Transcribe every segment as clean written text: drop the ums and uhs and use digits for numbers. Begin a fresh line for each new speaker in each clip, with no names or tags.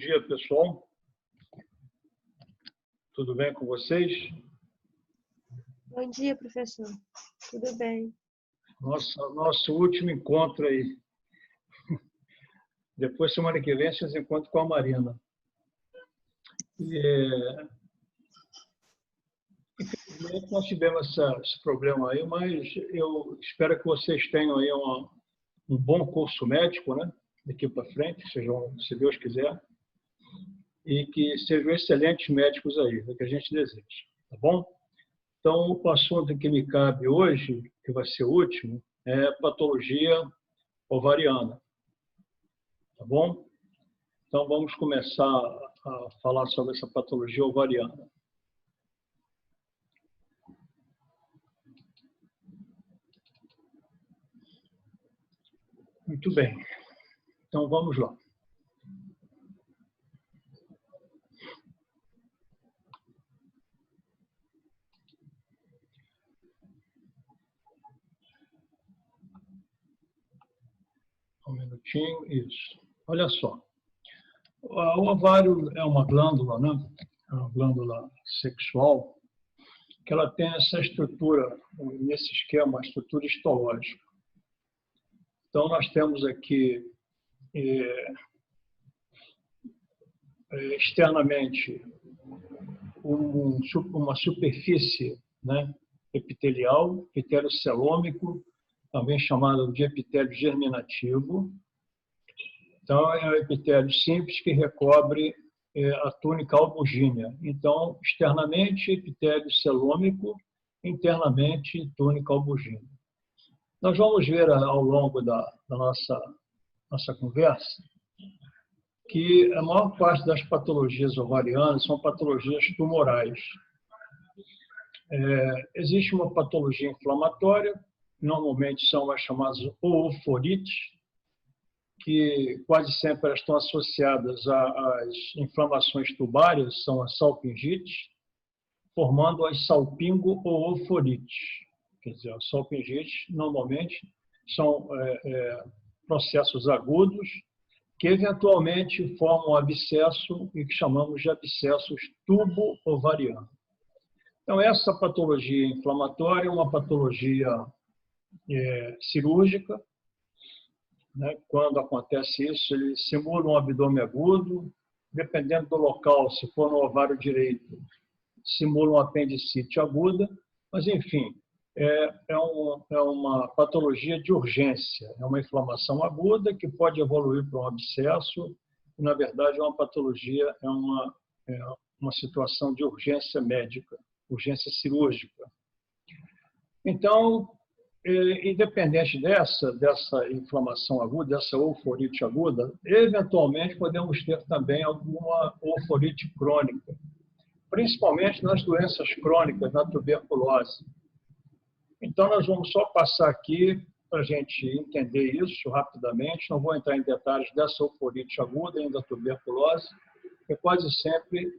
dia, pessoal. Tudo bem com vocês?
Bom dia, professor. Tudo bem.
Nosso último encontro aí. Depois, semana que vem, vocês encontram com a Marina. Infelizmente, nós tivemos esse problema aí, mas eu espero que vocês tenham aí um bom curso médico, né? Daqui para frente, sejam, se Deus quiser, e que sejam excelentes médicos aí, é o que a gente deseja, tá bom? Então, o assunto que me cabe hoje, que vai ser o último, é patologia ovariana, tá bom? Então, vamos começar a falar sobre essa patologia ovariana. Muito bem. Então, vamos lá. Um minutinho, isso. Olha só. O ovário é uma glândula, né? É uma glândula sexual, que ela tem essa estrutura, nesse esquema, a estrutura histológica. Então, nós temos aqui, externamente, uma superfície, né, epitelial, epitélio celômico, também chamado de epitélio germinativo. Então, é um epitélio simples que recobre a túnica albugínea. Então, externamente, epitélio celômico, internamente, túnica albugínea. Nós vamos ver ao longo da nossa conversa que a maior parte das patologias ovarianas são patologias tumorais. Existe uma patologia inflamatória, normalmente são as chamadas ooforites, que quase sempre elas estão associadas às inflamações tubárias, são as salpingites, formando as salpingo-ooforites. Quer dizer, as salpingites, normalmente, são processos agudos que, eventualmente, formam abscesso e que chamamos de abscessos tubo-ovarianos. Então, essa patologia inflamatória é uma patologia cirúrgica, né? Quando acontece isso, ele simula um abdômen agudo, dependendo do local, se for no ovário direito, simula um apendicite aguda, mas, enfim, é uma patologia de urgência, é uma inflamação aguda que pode evoluir para um abscesso, e, na verdade, é uma patologia, é uma situação de urgência médica, urgência cirúrgica. Então, independente dessa inflamação aguda, dessa ooforite aguda, eventualmente podemos ter também alguma ooforite crônica, principalmente nas doenças crônicas, na tuberculose. Então, nós vamos só passar aqui para a gente entender isso rapidamente, não vou entrar em detalhes dessa ooforite aguda e da tuberculose, que quase sempre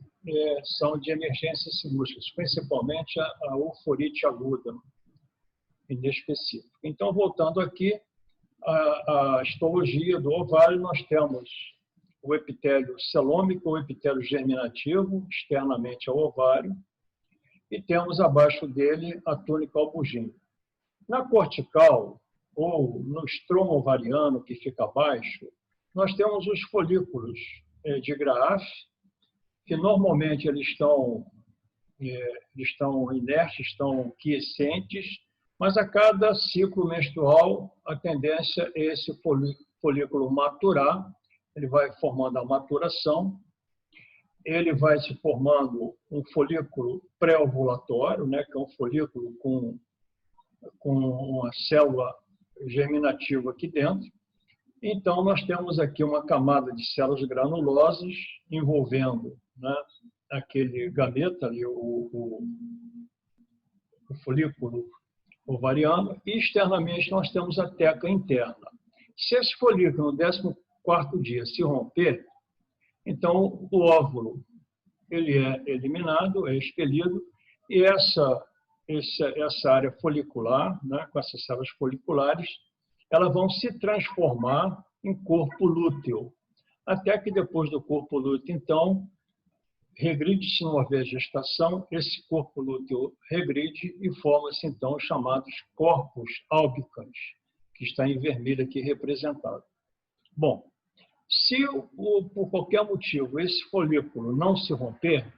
são de emergências cirúrgicas, principalmente a ooforite aguda, inespecífico. Então, voltando aqui à histologia do ovário, nós temos o epitélio celômico, o epitélio germinativo, externamente ao ovário, e temos abaixo dele a túnica albugínea. Na cortical, ou no estromo ovariano, que fica abaixo, nós temos os folículos de Graaf, que normalmente eles estão inertes, estão quiescentes, mas a cada ciclo menstrual, a tendência é esse folículo maturar, ele vai formando a maturação, ele vai se formando um folículo pré-ovulatório, né, que é um folículo com uma célula germinativa aqui dentro. Então, nós temos aqui uma camada de células granulosas envolvendo, né, aquele gameta ali, o folículo ovariano, e externamente nós temos a teca interna. Se esse folículo no 14º dia se romper, então o óvulo ele é eliminado, é expelido, e essa área folicular, né, com essas células foliculares, elas vão se transformar em corpo lúteo. até que depois do corpo lúteo, então, regride se não houver gestação, esse corpo lúteo regride e forma-se, então, os chamados corpos albicans, que está em vermelho aqui representado. Bom, se por qualquer motivo esse folículo não se romper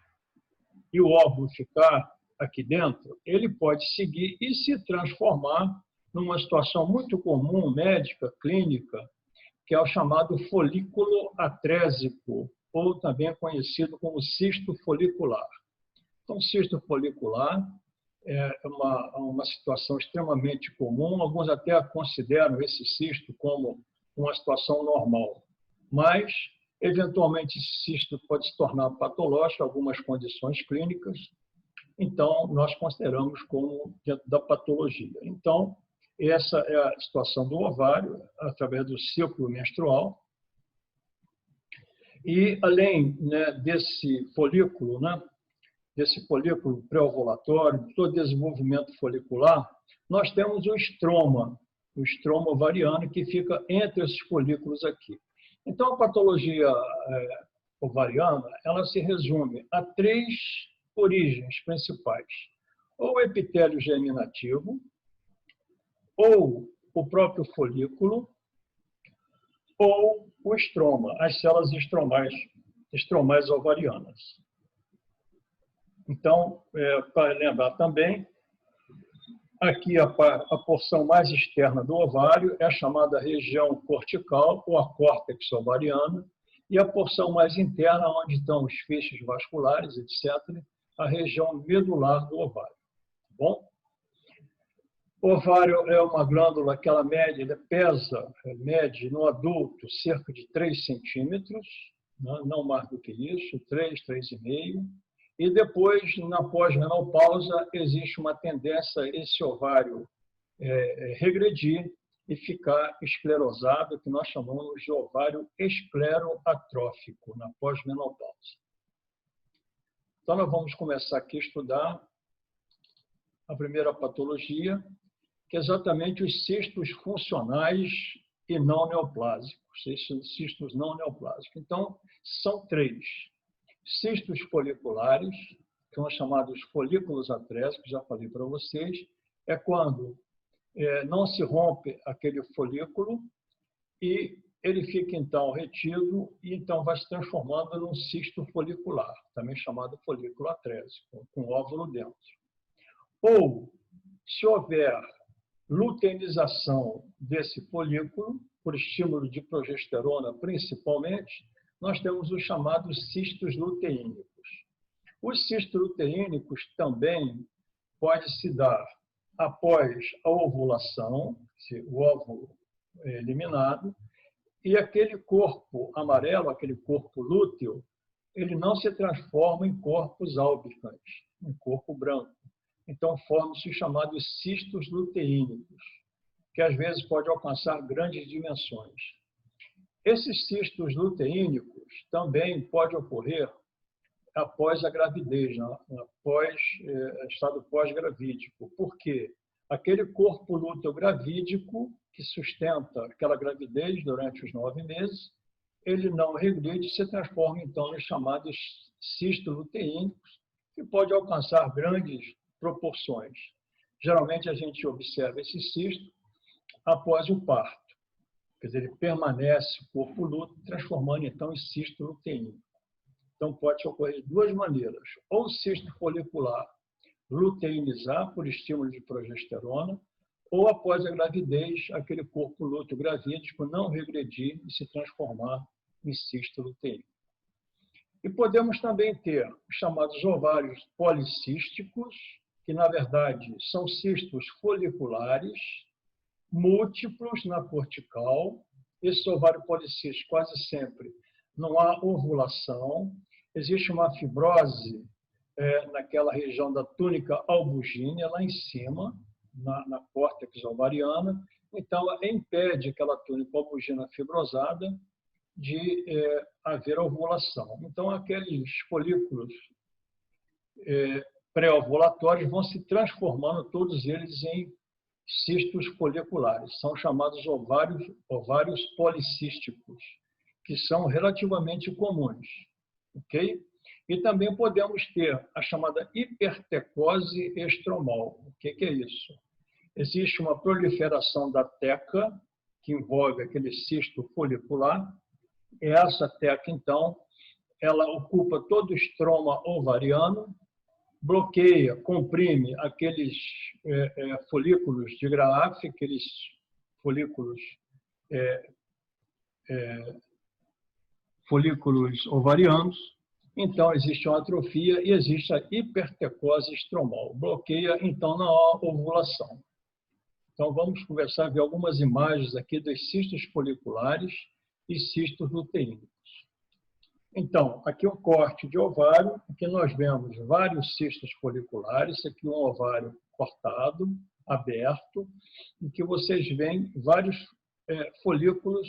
e o óvulo ficar aqui dentro, ele pode seguir e se transformar numa situação muito comum, médica, clínica, que é o chamado folículo atrésico, ou também conhecido como cisto folicular. Então, cisto folicular é uma situação extremamente comum, alguns até consideram esse cisto como uma situação normal, mas, eventualmente, esse cisto pode se tornar patológico, algumas condições clínicas, então, nós consideramos como dentro da patologia. Então, essa é a situação do ovário, através do ciclo menstrual. E, além, né, desse folículo pré-ovulatório, todo desenvolvimento folicular, nós temos o estroma ovariano, que fica entre esses folículos aqui. Então, a patologia ovariana, ela se resume a 3 origens principais: ou o epitélio germinativo, ou o próprio folículo, ou o estroma, as células estromais ovarianas. Então, para lembrar também, aqui a porção mais externa do ovário é a chamada região cortical, ou a córtex ovariana, e a porção mais interna, onde estão os feixes vasculares, etc., a região medular do ovário. Bom? O ovário é uma glândula que ela mede no adulto cerca de 3 centímetros, não mais do que isso, 3, 3,5. E depois, na pós-menopausa, existe uma tendência a esse ovário regredir e ficar esclerosado, que nós chamamos de ovário escleroatrófico, na pós-menopausa. Então, nós vamos começar aqui a estudar a primeira patologia, que é exatamente os cistos funcionais e não neoplásicos, cistos não neoplásicos. Então, são 3. Cistos foliculares, que são chamados folículos atrésicos, já falei para vocês, é quando não se rompe aquele folículo e ele fica, então, retido e, então, vai se transformando num cisto folicular, também chamado folículo atrésico, com óvulo dentro. Ou, se houver luteinização desse folículo, por estímulo de progesterona principalmente, nós temos os chamados cistos luteínicos. Os cistos luteínicos também podem se dar após a ovulação, o óvulo é eliminado, e aquele corpo amarelo, aquele corpo lúteo, ele não se transforma em corpos albicans, em corpo branco. Então, formam-se os chamados cistos luteínicos, que às vezes pode alcançar grandes dimensões. Esses cistos luteínicos também podem ocorrer após a gravidez, estado pós-gravídico. Por quê? Aquele corpo lúteo gravídico, que sustenta aquela gravidez durante os 9 meses, ele não regride e se transforma, então, nos chamados cistos luteínicos, que pode alcançar grandes proporções. Geralmente, a gente observa esse cisto após o parto. Quer dizer, ele permanece o corpo lúteo, transformando, então, em cisto luteínico. Então, pode ocorrer de 2 maneiras. Ou o cisto folicular luteinizar por estímulo de progesterona, ou após a gravidez, aquele corpo lúteo gravídico não regredir e se transformar em cisto luteínico. E podemos também ter os chamados ovários policísticos, que, na verdade, são cistos foliculares, múltiplos na cortical. Esse ovário policístico, quase sempre, não há ovulação, existe uma fibrose naquela região da túnica albugínea, lá em cima, na córtex ovariana, então ela impede aquela túnica albugina fibrosada de haver ovulação. Então, aqueles folículos pré-ovulatórios vão se transformando, todos eles, em cistos foliculares. São chamados ovários policísticos. que são relativamente comuns, ok? E também podemos ter a chamada hipertecose estromal. O que é isso? Existe uma proliferação da teca, que envolve aquele cisto folicular. E essa teca, então, ela ocupa todo o estroma ovariano, bloqueia, comprime aqueles folículos de Graaf, aqueles folículos ovarianos. Então, existe uma atrofia e existe a hipertecose estromal. Bloqueia, então, na ovulação. Então, vamos conversar, ver algumas imagens aqui dos cistos foliculares e cistos luteínicos. Então, aqui um corte de ovário, aqui nós vemos vários cistos foliculares, aqui um ovário cortado, aberto, em que vocês veem vários folículos,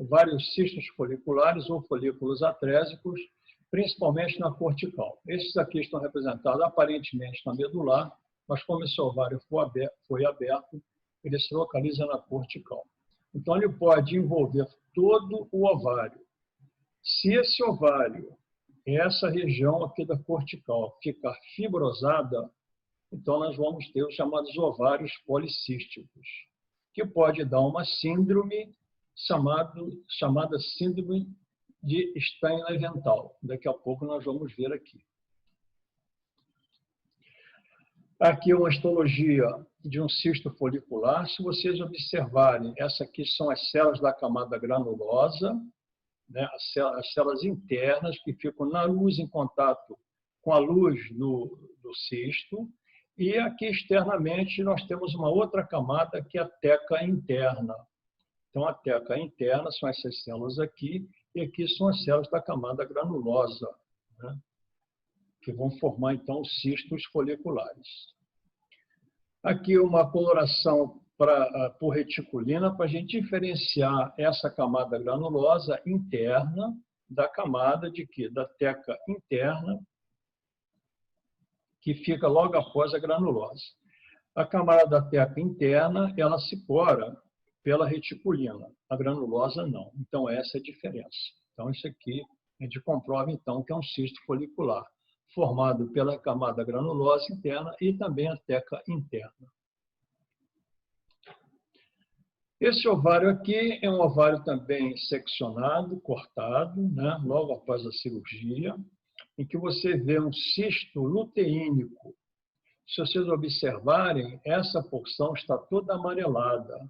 vários cistos foliculares ou folículos atrésicos, principalmente na cortical. Esses aqui estão representados aparentemente na medular, mas como esse ovário foi aberto, ele se localiza na cortical. Então, ele pode envolver todo o ovário. Se esse ovário, essa região aqui da cortical, ficar fibrosada, então nós vamos ter os chamados ovários policísticos, que pode dar uma síndrome chamada síndrome de Stein-Leventhal. Daqui a pouco nós vamos ver aqui. Aqui uma histologia de um cisto folicular. Se vocês observarem, essa aqui são as células da camada granulosa, né? As células internas que ficam na luz, em contato com a luz do cisto. E aqui externamente nós temos uma outra camada que é a teca interna. Então, a teca interna são essas células aqui, e aqui são as células da camada granulosa, né? Que vão formar, então, os cistos foliculares. Aqui uma coloração por reticulina, para a gente diferenciar essa camada granulosa interna da camada de quê? Da teca interna, que fica logo após a granulosa. A camada da teca interna, ela se pora pela reticulina, a granulosa não. Então, essa é a diferença. Então, isso aqui a gente comprova, então, que é um cisto folicular, formado pela camada granulosa interna e também a teca interna. Esse ovário aqui é um ovário também seccionado, cortado, né, logo após a cirurgia, em que você vê um cisto luteínico. Se vocês observarem, essa porção está toda amarelada.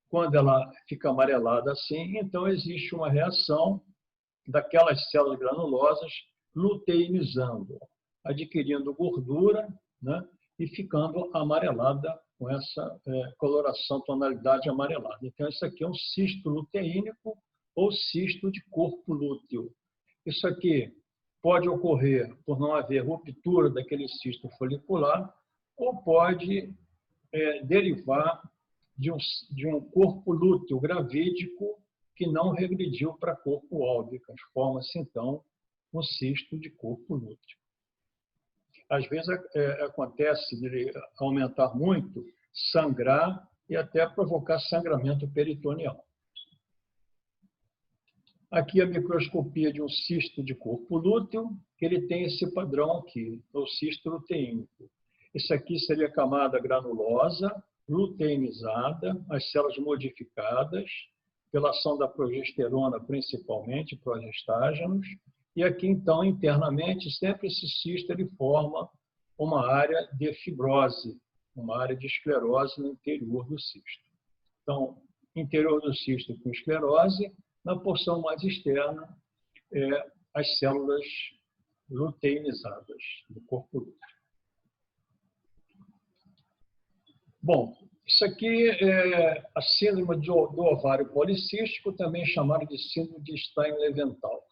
Quando ela fica amarelada assim, então existe uma reação daquelas células granulosas luteinizando, adquirindo gordura, né, e ficando amarelada com essa coloração, tonalidade amarelada. Então, isso aqui é um cisto luteínico ou cisto de corpo lúteo. Isso aqui pode ocorrer por não haver ruptura daquele cisto folicular ou pode derivar de um corpo lúteo gravídico que não regrediu para corpo álbico. Forma-se, então, um cisto de corpo lúteo. Às vezes acontece de ele aumentar muito, sangrar e até provocar sangramento peritoneal. Aqui a microscopia de um cisto de corpo lúteo, que ele tem esse padrão aqui, o cisto luteínico. Isso aqui seria a camada granulosa, luteinizada, as células modificadas, pela ação da progesterona, principalmente, progestágenos. E aqui, então, internamente, sempre esse cisto ele forma uma área de fibrose, uma área de esclerose no interior do cisto. Então, interior do cisto com esclerose, na porção mais externa, as células luteinizadas do corpo lúteo. Bom, isso aqui é a síndrome do ovário policístico, também chamada de síndrome de Stein-Leventhal.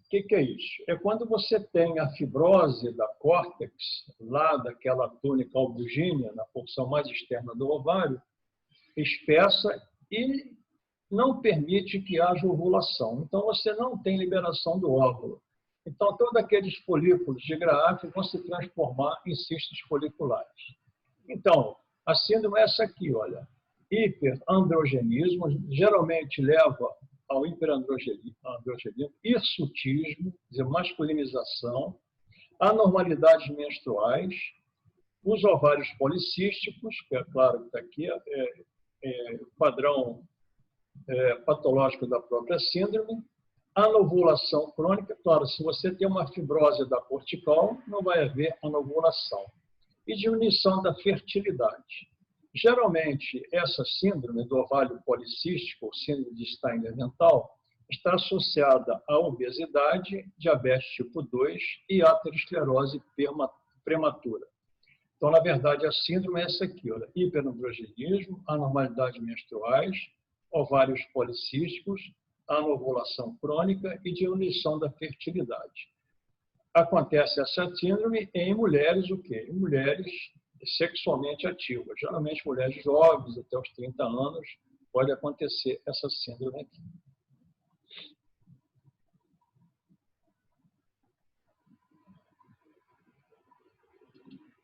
O que é isso? É quando você tem a fibrose da córtex, lá daquela túnica albugínea, na porção mais externa do ovário, espessa e não permite que haja ovulação. Então, você não tem liberação do óvulo. Então, todos aqueles folículos de Graaf vão se transformar em cistos foliculares. Então, a síndrome é essa aqui, olha. Hiperandrogenismo geralmente leva ao hiperandrogenismo, hirsutismo, quer dizer, masculinização, anormalidades menstruais, os ovários policísticos, que é claro que está aqui, o padrão patológico da própria síndrome, anovulação crônica, claro, se você tem uma fibrose da cortical, não vai haver anovulação. E diminuição da fertilidade. Geralmente, essa síndrome do ovário policístico, ou síndrome de Steiner-Mental, está associada à obesidade, diabetes tipo 2 e aterosclerose prematura. Então, na verdade, a síndrome é essa aqui, olha, hiperandrogenismo, anormalidades menstruais, ovários policísticos, anovulação crônica e diminuição da fertilidade. Acontece essa síndrome em mulheres, o quê? Em mulheres sexualmente ativas. Geralmente, mulheres jovens, até os 30 anos, pode acontecer essa síndrome aqui.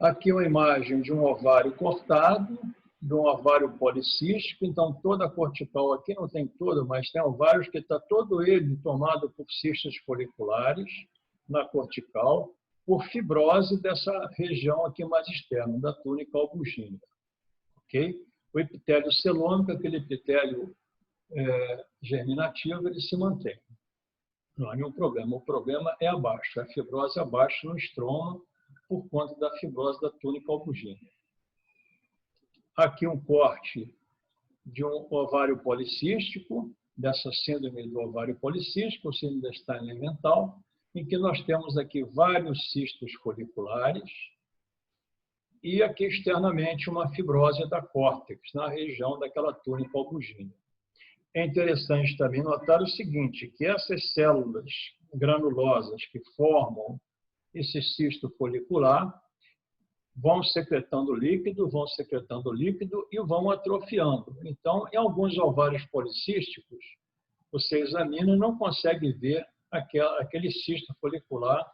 Aqui uma imagem de um ovário cortado, de um ovário policístico. Então, toda a cortical aqui, não tem toda, mas tem ovários que está todo ele tomado por cistos foliculares na cortical, por fibrose dessa região aqui mais externa, da túnica albugínica. Okay? O epitélio celômico, aquele epitélio germinativo, ele se mantém. Não há nenhum problema. O problema é abaixo, a fibrose abaixo no estroma, por conta da fibrose da túnica albugínica. Aqui um corte de um ovário policístico, dessa síndrome do ovário policístico, síndrome da Steiner-Mental, em que nós temos aqui vários cistos foliculares e aqui externamente uma fibrose da córtex, na região daquela túnica albugínica. É interessante também notar o seguinte, que essas células granulosas que formam esse cisto folicular vão secretando líquido e vão atrofiando. Então, em alguns ovários policísticos, você examina e não consegue ver aquele cisto folicular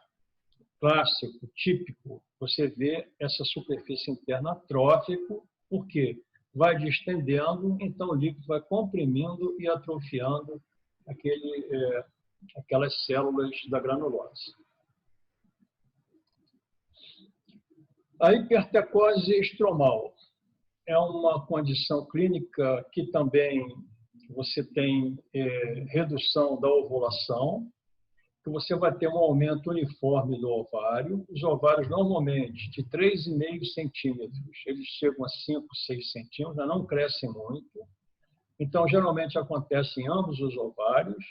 clássico, típico. Você vê essa superfície interna atrófica, porque vai distendendo, então o líquido vai comprimindo e atrofiando aquelas células da granulose. A hipertecose estromal é uma condição clínica que também você tem redução da ovulação, que você vai ter um aumento uniforme do ovário. Os ovários, normalmente, de 3,5 centímetros, eles chegam a 5, 6 centímetros, já não crescem muito. Então, geralmente, acontece em ambos os ovários.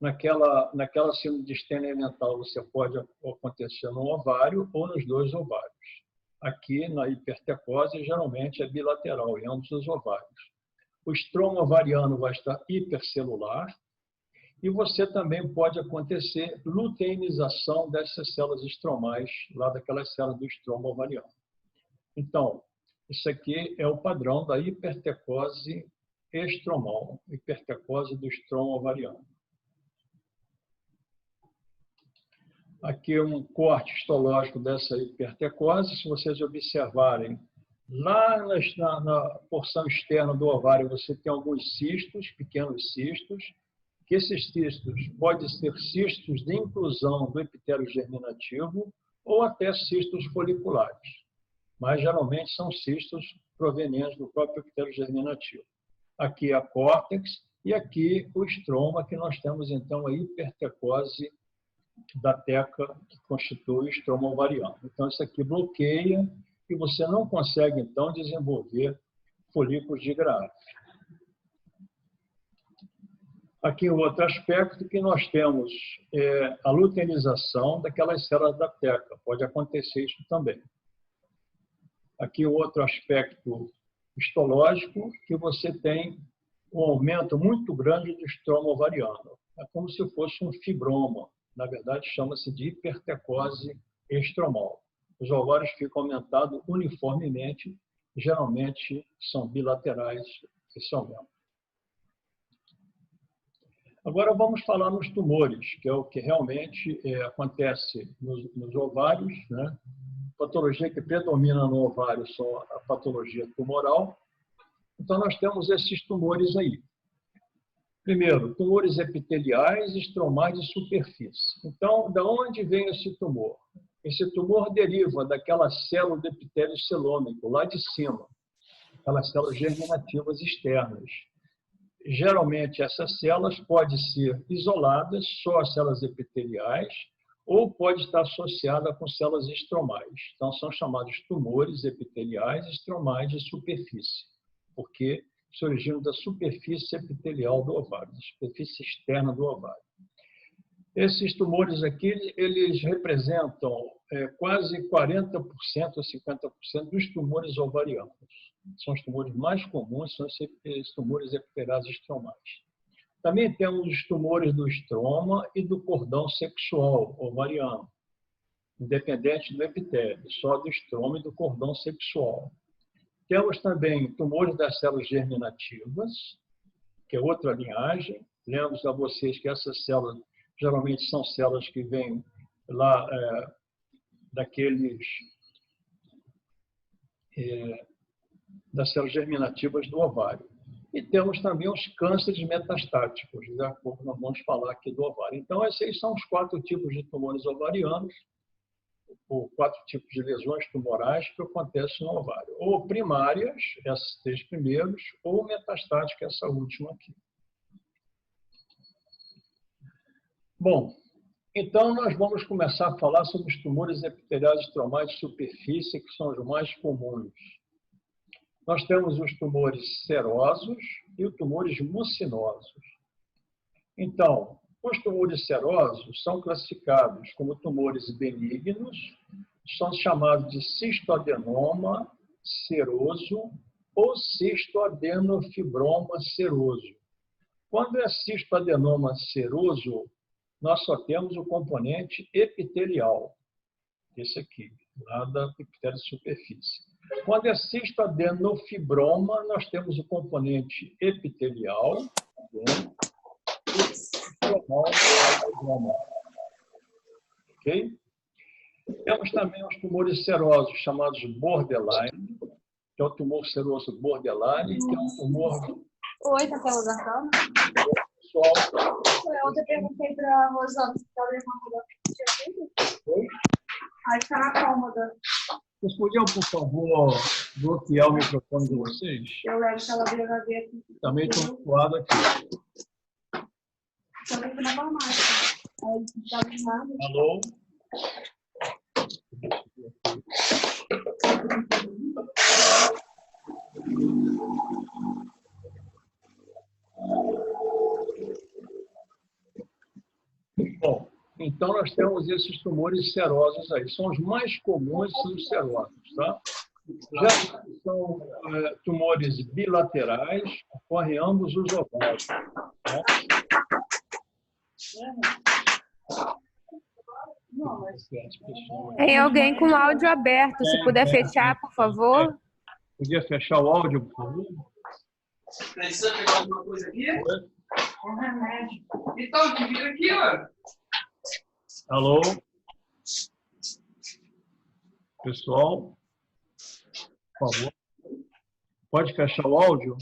Naquela síndrome de Steiner-Mental, você pode acontecer no ovário ou nos dois ovários. Aqui, na hipertecose, geralmente é bilateral, em ambos os ovários. O estroma ovariano vai estar hipercelular e você também pode acontecer luteinização dessas células estromais, lá daquelas células do estroma ovariano. Então, isso aqui é o padrão da hipertecose estromal, hipertecose do estroma ovariano. Aqui um corte histológico dessa hipertecose. Se vocês observarem, lá na porção externa do ovário, você tem alguns cistos, pequenos cistos, que esses cistos podem ser cistos de inclusão do epitélio germinativo ou até cistos foliculares, mas geralmente são cistos provenientes do próprio epitélio germinativo. Aqui a córtex e aqui o estroma, que nós temos então a hipertecose da teca, que constitui o estroma ovariano. Então, isso aqui bloqueia e você não consegue, então, desenvolver folículos de Graafi. Aqui outro aspecto que nós temos a luteinização daquelas células da teca. Pode acontecer isso também. Aqui outro aspecto histológico, que você tem um aumento muito grande do estroma ovariano. É como se fosse um fibroma. Na verdade, chama-se de hipertecose estromal. Os ovários ficam aumentados uniformemente, geralmente são bilaterais, esse aumento. Agora vamos falar nos tumores, que é o que realmente acontece nos ovários, né? A patologia que predomina no ovário são a patologia tumoral. Então, nós temos esses tumores aí. Primeiro, tumores epiteliais, estromais de superfície. Então, da onde vem esse tumor? Esse tumor deriva daquela célula do epitélio celômico, lá de cima, aquelas células germinativas externas. Geralmente, essas células podem ser isoladas, só as células epiteliais, ou pode estar associada com células estromais. Então, são chamados tumores epiteliais estromais de superfície, porque se originam da superfície epitelial do ovário, da superfície externa do ovário. Esses tumores aqui, eles representam quase 40% ou 50% dos tumores ovarianos. São os tumores mais comuns, são esses tumores epiteliais estromais. Também temos os tumores do estroma e do cordão sexual ovariano, independente do epitélio, só do estroma e do cordão sexual. Temos também tumores das células germinativas, que é outra linhagem. Lembro a vocês que essas células geralmente são células que vêm lá das células germinativas do ovário. E temos também os cânceres metastáticos, de acordo, nós vamos falar aqui do ovário. Então, esses são os 4 tipos de tumores ovarianos, ou 4 tipos de lesões tumorais que acontecem no ovário. Ou primárias, esses 3 primeiros, ou metastáticas, essa última aqui. Bom, então nós vamos começar a falar sobre os tumores epiteliais estromais de superfície, que são os mais comuns. Nós temos os tumores serosos e os tumores mucinosos. Então, os tumores serosos são classificados como tumores benignos, são chamados de cistoadenoma seroso ou cistoadenofibroma seroso. Quando é cistoadenoma seroso, nós só temos o componente epitelial, esse aqui, lá da epitélio de superfície. Quando é cistoadenofibroma, nós temos o componente epitelial, ok? Temos também os tumores serosos chamados borderline, que é o tumor seroso borderline, que é um tumor...
Oi, tá falando da cama?
Pessoal...
Ontem eu perguntei para a Rosana se ela levantou da tinha.
Oi?
Aí tá na cômoda.
Vocês podiam, por favor, bloquear o microfone de vocês?
Eu levo que ela veio na ver aqui.
Também estou suado aqui.
Também fui na farmácia. Aí estava em nada.
Alô? Bom, então nós temos esses tumores serosos aí. São os mais comuns, são os serosos, tá? Já são tumores bilaterais, ocorrem ambos os ovários. Tá?
Tem alguém com o áudio aberto, se puder fechar, por favor.
Podia fechar o áudio, por favor?
Precisa pegar alguma coisa aqui? Um remédio. Então, que vira aqui, ó.
Alô? Pessoal? Por favor. Pode fechar o áudio?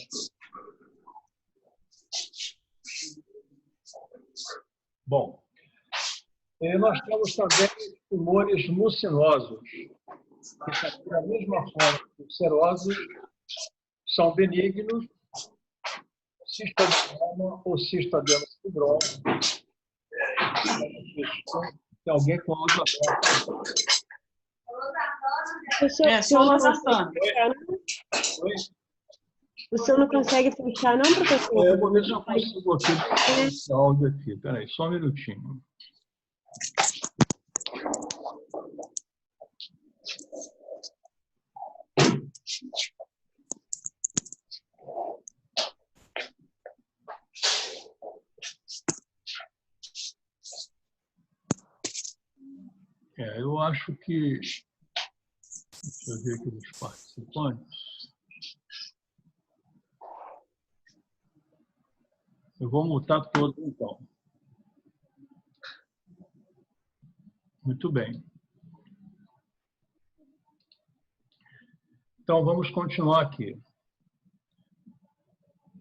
Bom, nós temos também tumores mucinosos, que, da mesma forma que os serosos, são benignos, cistoadenoma ou cistoadenofibroma. Tem alguém com áudio aberto?
Só uma Santana. O senhor não consegue fechar, não, professor?
Eu vou ver se eu consigo aqui esse áudio aqui. Espera aí, só um minutinho. Eu acho que... Deixa eu ver aqui dos participantes. Eu vou mutar todos, então. Muito bem. Então, vamos continuar aqui.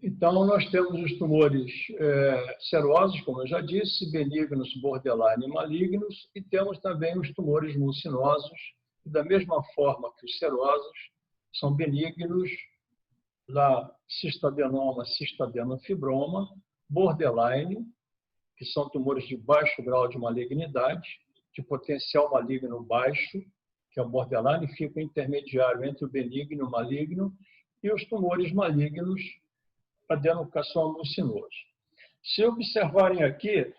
Então, nós temos os tumores serosos, como eu já disse, benignos, borderline e malignos, e temos também os tumores mucinosos, da mesma forma que os serosos são benignos, lá cistadenoma, cistadenofibromas, borderline, que são tumores de baixo grau de malignidade, de potencial maligno baixo, que é o borderline, fica intermediário entre o benigno e o maligno, e os tumores malignos, adenocarcinoma mucinoso. Se observarem aqui,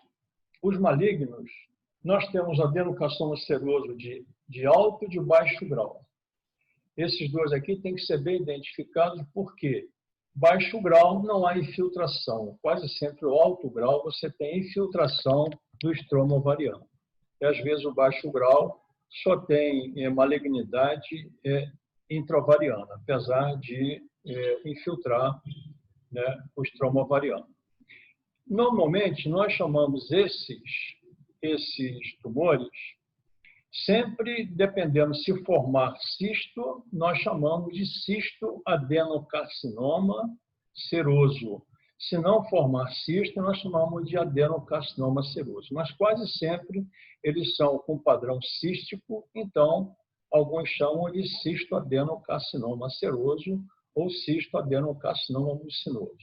os malignos, nós temos adenocarcinoma seroso de alto e de baixo grau. Esses dois aqui têm que ser bem identificados, porque baixo grau não há infiltração. Quase sempre o alto grau você tem infiltração do estroma ovariano. E às vezes o baixo grau só tem malignidade intraovariana, apesar de infiltrar, né, o estroma ovariano. Normalmente, nós chamamos esses tumores, sempre dependendo se formar cisto, nós chamamos de cisto adenocarcinoma seroso. Se não formar cisto, nós chamamos de adenocarcinoma seroso. Mas quase sempre eles são com padrão cístico, então alguns chamam de cisto adenocarcinoma seroso ou cisto adenocarcinoma mucinoso.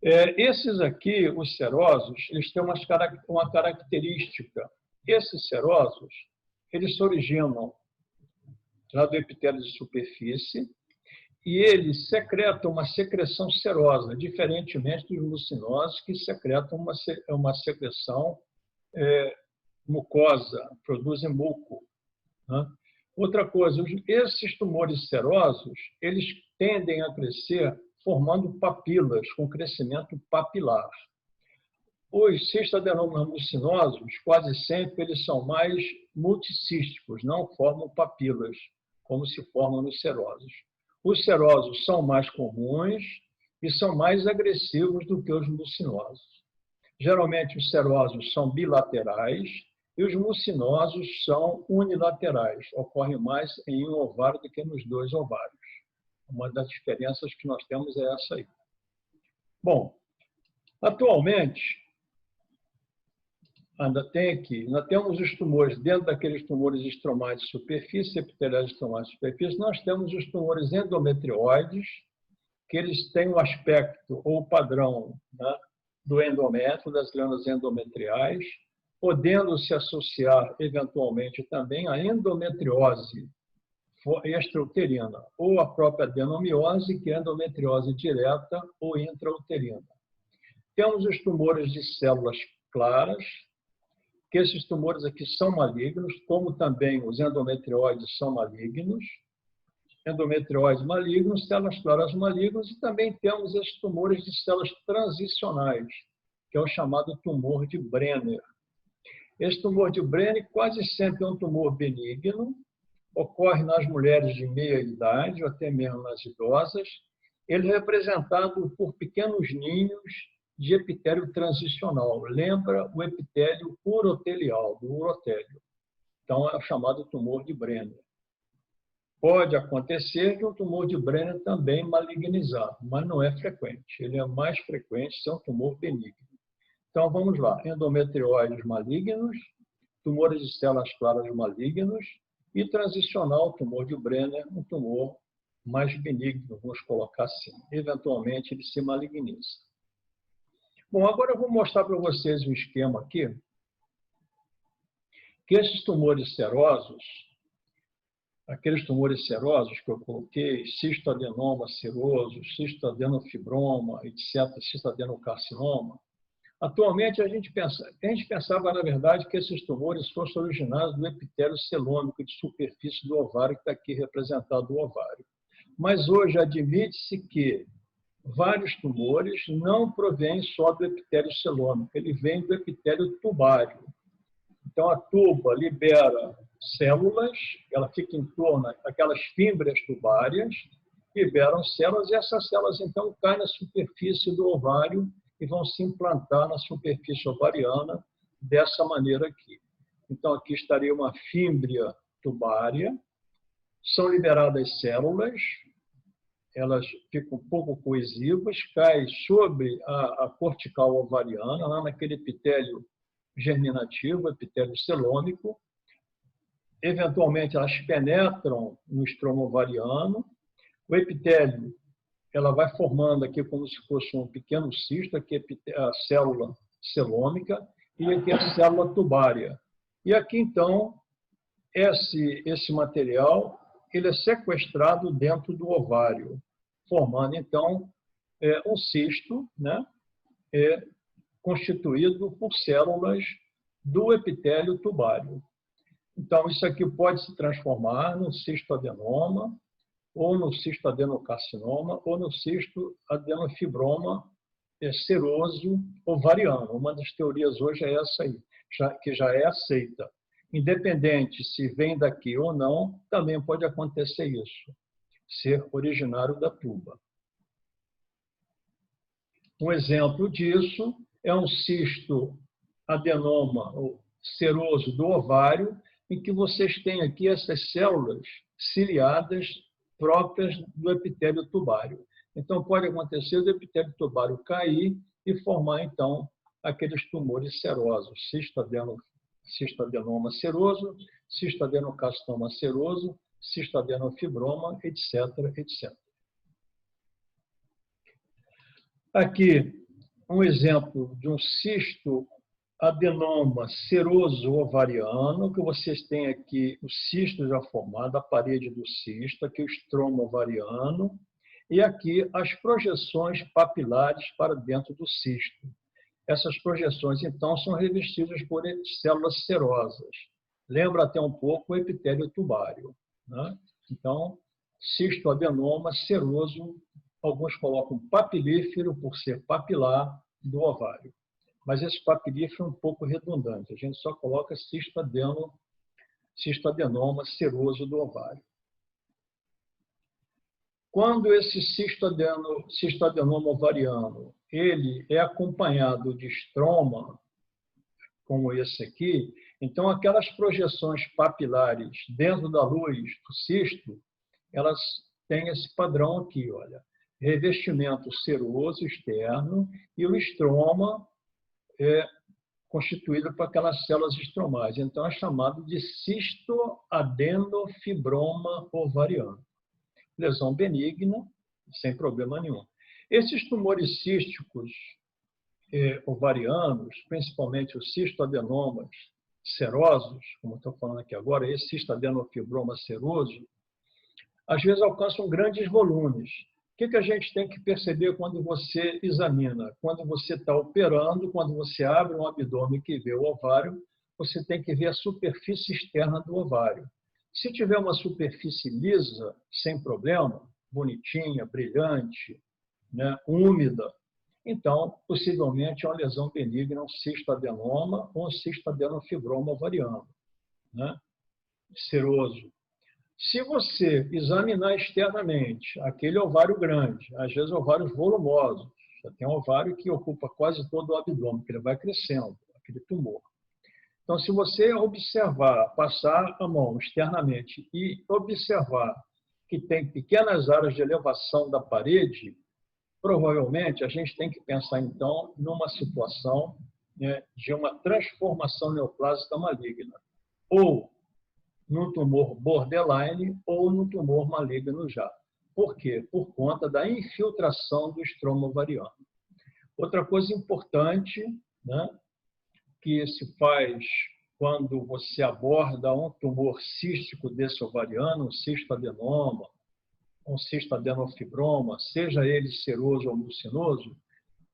Esses aqui, os serosos, eles têm uma característica. Esses serosos, eles se originam lá do epitélio de superfície e eles secretam uma secreção serosa, diferentemente dos mucinosos, que secretam uma secreção mucosa, produzem muco, né? Outra coisa, esses tumores serosos, eles tendem a crescer formando papilas, com crescimento papilar. Os cistadenomas mucinosos, quase sempre, eles são mais multicísticos, não formam papilas, como se formam nos serosos. Os serosos são mais comuns e são mais agressivos do que os mucinosos. Geralmente, os serosos são bilaterais e os mucinosos são unilaterais. Ocorrem mais em um ovário do que nos dois ovários. Uma das diferenças que nós temos é essa aí. Bom, atualmente, ainda tem aqui, nós temos os tumores, dentro daqueles tumores estromais de superfície, epiteliais estromais de superfície, nós temos os tumores endometrioides, que eles têm um aspecto ou padrão, né, do endométrio, das glândulas endometriais, podendo se associar, eventualmente, também à endometriose extrauterina, ou a própria adenomiose, que é endometriose direta ou intrauterina. Temos os tumores de células claras, que esses tumores aqui são malignos, como também os endometrioides são malignos, endometrioides malignos, células claras malignas, e também temos esses tumores de células transicionais, que é o chamado tumor de Brenner. Esse tumor de Brenner quase sempre é um tumor benigno, ocorre nas mulheres de meia idade, ou até mesmo nas idosas. Ele é representado por pequenos ninhos de epitélio transicional. Lembra o epitélio urotelial, do urotélio. Então, é o chamado tumor de Brenner. Pode acontecer de um tumor de Brenner também malignizado, mas não é frequente. Ele é mais frequente se é um tumor benigno. Então, vamos lá. Endometrioides malignos, tumores de células claras malignos e transicional, tumor de Brenner, um tumor mais benigno, vamos colocar assim. Eventualmente, ele se maligniza. Bom, agora eu vou mostrar para vocês um esquema aqui, que esses tumores serosos, aqueles tumores serosos que eu coloquei, cistoadenoma seroso, cistoadenofibroma, etc., cistadenocarcinoma, atualmente a gente pensava, na verdade, que esses tumores fossem originados do epitélio celômico de superfície do ovário, que está aqui representado o ovário. Mas hoje admite-se que vários tumores não provêm só do epitélio celômico, ele vem do epitélio tubário. Então, a tuba libera células, ela fica em torno daquelas fímbrias tubárias, liberam células, e essas células, então, caem na superfície do ovário e vão se implantar na superfície ovariana dessa maneira aqui. Então, aqui estaria uma fímbria tubária, são liberadas células, elas ficam um pouco coesivas, caem sobre a cortical ovariana, lá naquele epitélio germinativo, epitélio celômico. Eventualmente, elas penetram no estroma ovariano. O epitélio, ela vai formando aqui como se fosse um pequeno cisto, aqui é a célula celômica, e aqui a célula tubária. E aqui, então, esse material ele é sequestrado dentro do ovário, formando, então, um cisto, né, constituído por células do epitélio tubário. Então, isso aqui pode se transformar no cistoadenoma, ou no cistoadenocarcinoma, ou no cistoadenofibroma seroso ovariano. Uma das teorias hoje é essa aí, que já é aceita. Independente se vem daqui ou não, também pode acontecer isso, ser originário da tuba. Um exemplo disso é um cistoadenoma seroso do ovário, em que vocês têm aqui essas células ciliadas próprias do epitélio tubário. Então, pode acontecer do epitélio tubário cair e formar, então, aqueles tumores serosos, cistoadenoma seroso, cistoadenocarcinoma seroso, cistoadenofibroma, etc., etc. Aqui, um exemplo de um cistoadenoma seroso ovariano, que vocês têm aqui o cisto já formado, a parede do cisto, aqui o estroma ovariano, e aqui as projeções papilares para dentro do cisto. Essas projeções, então, são revestidas por células serosas. Lembra até um pouco o epitélio tubário, né? Então, cistoadenoma seroso, alguns colocam papilífero por ser papilar do ovário. Mas esse papilífero é um pouco redundante. A gente só coloca cistoadenoma seroso do ovário. Quando esse cistoadenoma ovariano ele é acompanhado de estroma, como esse aqui, então aquelas projeções papilares dentro da luz do cisto, elas têm esse padrão aqui, olha, revestimento seroso externo e o estroma é constituído por aquelas células estromais. Então é chamado de cistoadenofibroma ovariano. Lesão benigna, sem problema nenhum. Esses tumores císticos ovarianos, principalmente os cistoadenomas serosos, como estou falando aqui agora, esse cistoadenofibroma seroso, às vezes alcançam grandes volumes. O que a gente tem que perceber quando você examina? Quando você está operando, quando você abre um abdômen que vê o ovário, você tem que ver a superfície externa do ovário. Se tiver uma superfície lisa, sem problema, bonitinha, brilhante, né, úmida, então, possivelmente é uma lesão benigna, um cistoadenoma ou um cistoadenofibroma ovariano, né, seroso. Se você examinar externamente aquele ovário grande, às vezes ovários volumosos, já tem um ovário que ocupa quase todo o abdômen, que ele vai crescendo, aquele tumor. Então, se você observar, passar a mão externamente e observar que tem pequenas áreas de elevação da parede, provavelmente a gente tem que pensar, então, numa situação, né, de uma transformação neoplásica maligna. Ou num tumor borderline ou num tumor maligno já. Por quê? Por conta da infiltração do estroma ovariano. Outra coisa importante, né, que se faz quando você aborda um tumor cístico desse ovariano, um cistoadenoma, um cistoadenofibroma, seja ele seroso ou mucinoso,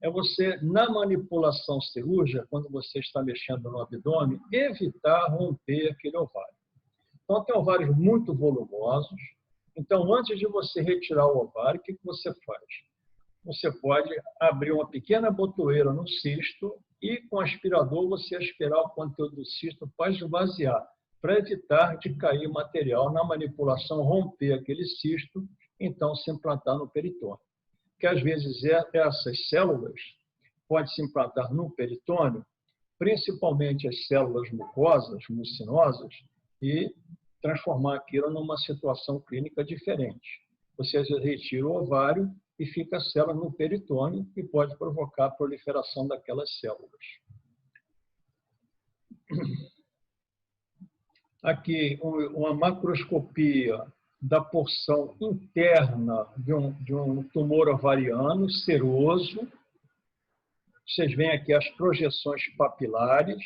é você, na manipulação cirúrgica, quando você está mexendo no abdômen, evitar romper aquele ovário. Então, tem ovários muito volumosos. Então, antes de você retirar o ovário, o que você faz? Você pode abrir uma pequena botoeira no cisto e, com aspirador, você aspirar o conteúdo do cisto para esvaziar, para evitar de cair material na manipulação, romper aquele cisto, então se implantar no peritônio. Que às vezes essas células podem se implantar no peritônio, principalmente as células mucosas, mucinosas, e transformar aquilo numa situação clínica diferente. você retira o ovário e fica a célula no peritônio e pode provocar a proliferação daquelas células. Aqui, uma macroscopia da porção interna de um tumor ovariano seroso. Vocês veem aqui as projeções papilares.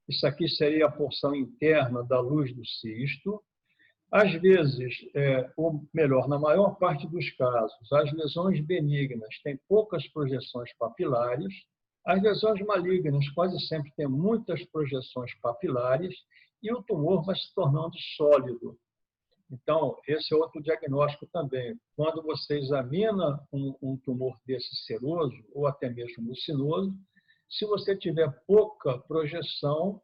Isso aqui seria a porção interna da luz do cisto. Às vezes, ou melhor, na maior parte dos casos, as lesões benignas têm poucas projeções papilares. As lesões malignas quase sempre têm muitas projeções papilares e o tumor vai se tornando sólido. Então, esse é outro diagnóstico também. Quando você examina um tumor desse seroso, ou até mesmo mucinoso, se você tiver pouca projeção,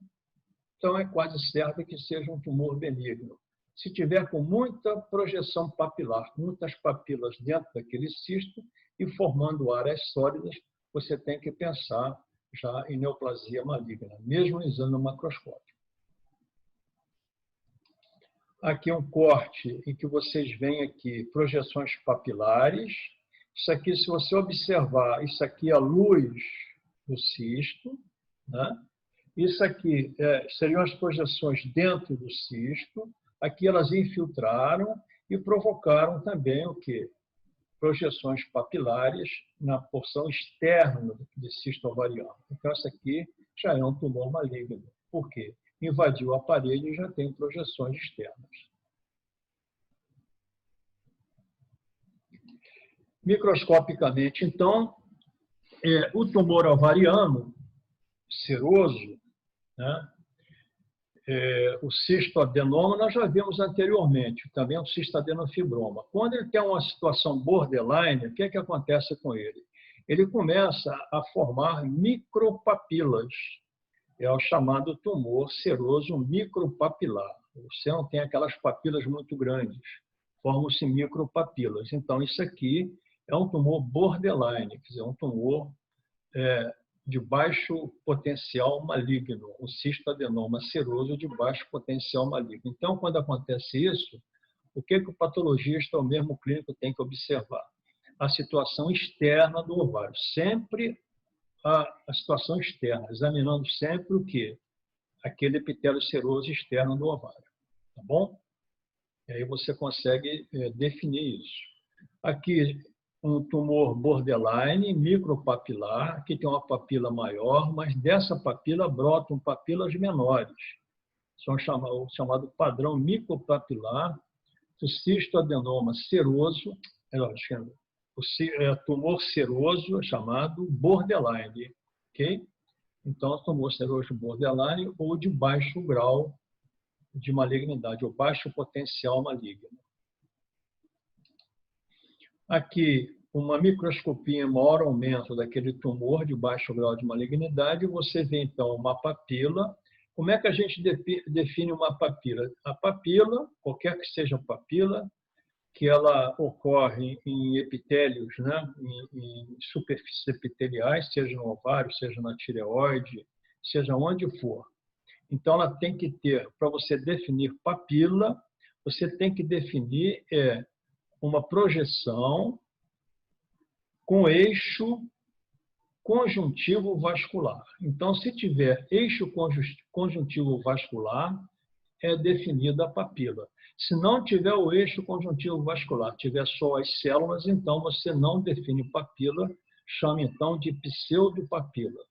então é quase certo que seja um tumor benigno. Se tiver com muita projeção papilar, muitas papilas dentro daquele cisto e formando áreas sólidas, você tem que pensar já em neoplasia maligna, mesmo em exame macroscópico. Aqui um corte em que vocês veem aqui projeções papilares. Isso aqui, se você observar, isso aqui é a luz do cisto, né? Isso aqui seriam as projeções dentro do cisto. Aqui elas infiltraram e provocaram também o quê? Projeções papilares na porção externa do cisto ovariano. Então, essa aqui já é um tumor maligno. Por quê? Invadiu o aparelho e já tem projeções externas. Microscopicamente, então, o tumor ovariano seroso, né? O cistoadenoma, nós já vimos anteriormente, também o cistoadenofibroma. Quando ele tem uma situação borderline, o que é que acontece com ele? Ele começa a formar micropapilas. É o chamado tumor seroso micropapilar. Você não tem aquelas papilas muito grandes, formam-se micropapilas. Então, isso aqui é um tumor borderline, quer dizer, um tumor de baixo potencial maligno, o cistoadenoma seroso de baixo potencial maligno. Então, quando acontece isso, o que o patologista ou mesmo o clínico tem que observar? A situação externa do ovário. Sempre a situação externa, examinando sempre o quê? Aquele epitélio seroso externo do ovário. Tá bom? E aí você consegue definir isso. Aqui, um tumor borderline, micropapilar, aqui tem uma papila maior, mas dessa papila brotam papilas menores. São chamado padrão micropapilar, o cistoadenoma seroso, o tumor seroso é chamado borderline, ok? Então, tumor seroso borderline ou de baixo grau de malignidade, ou baixo potencial maligno. Aqui, uma microscopia em maior aumento daquele tumor de baixo grau de malignidade, você vê, então, uma papila. Como é que a gente define uma papila? A papila, qualquer que seja a papila, que ela ocorre em epitélios, né? Em superfícies epiteliais, seja no ovário, seja na tireoide, seja onde for. Então, ela tem que ter, para você definir papila, você tem que definir uma projeção com eixo conjuntivo vascular. Então, se tiver eixo conjuntivo vascular, é definida a papila. Se não tiver o eixo conjuntivo vascular, tiver só as células, então você não define papila, chama então de pseudopapila.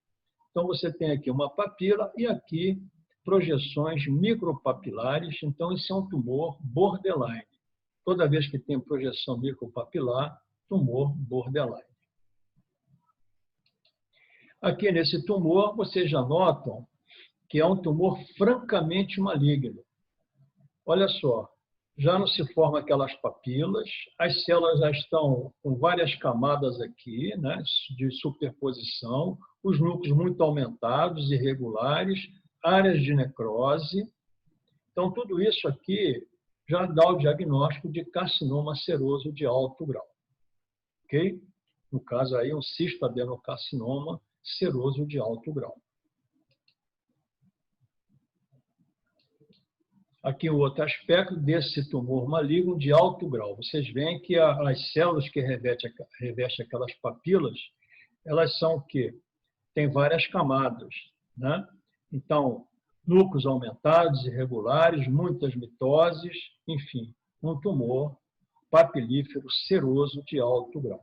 Então, você tem aqui uma papila e aqui projeções micropapilares. Então, esse é um tumor borderline. Toda vez que tem projeção micropapilar, tumor borderline. Aqui nesse tumor, vocês já notam que é um tumor francamente maligno. Olha só, já não se formam aquelas papilas, as células já estão com várias camadas aqui, né, de superposição, os núcleos muito aumentados, irregulares, áreas de necrose. Então, tudo isso aqui já dá o diagnóstico de carcinoma seroso de alto grau. Ok? No caso aí, um cistoadenocarcinoma seroso de alto grau. Aqui o outro aspecto desse tumor maligno de alto grau. Vocês veem que as células que revestem aquelas papilas, elas são o quê? Tem várias camadas, né? Então, núcleos aumentados, irregulares, muitas mitoses, enfim, um tumor papilífero seroso de alto grau.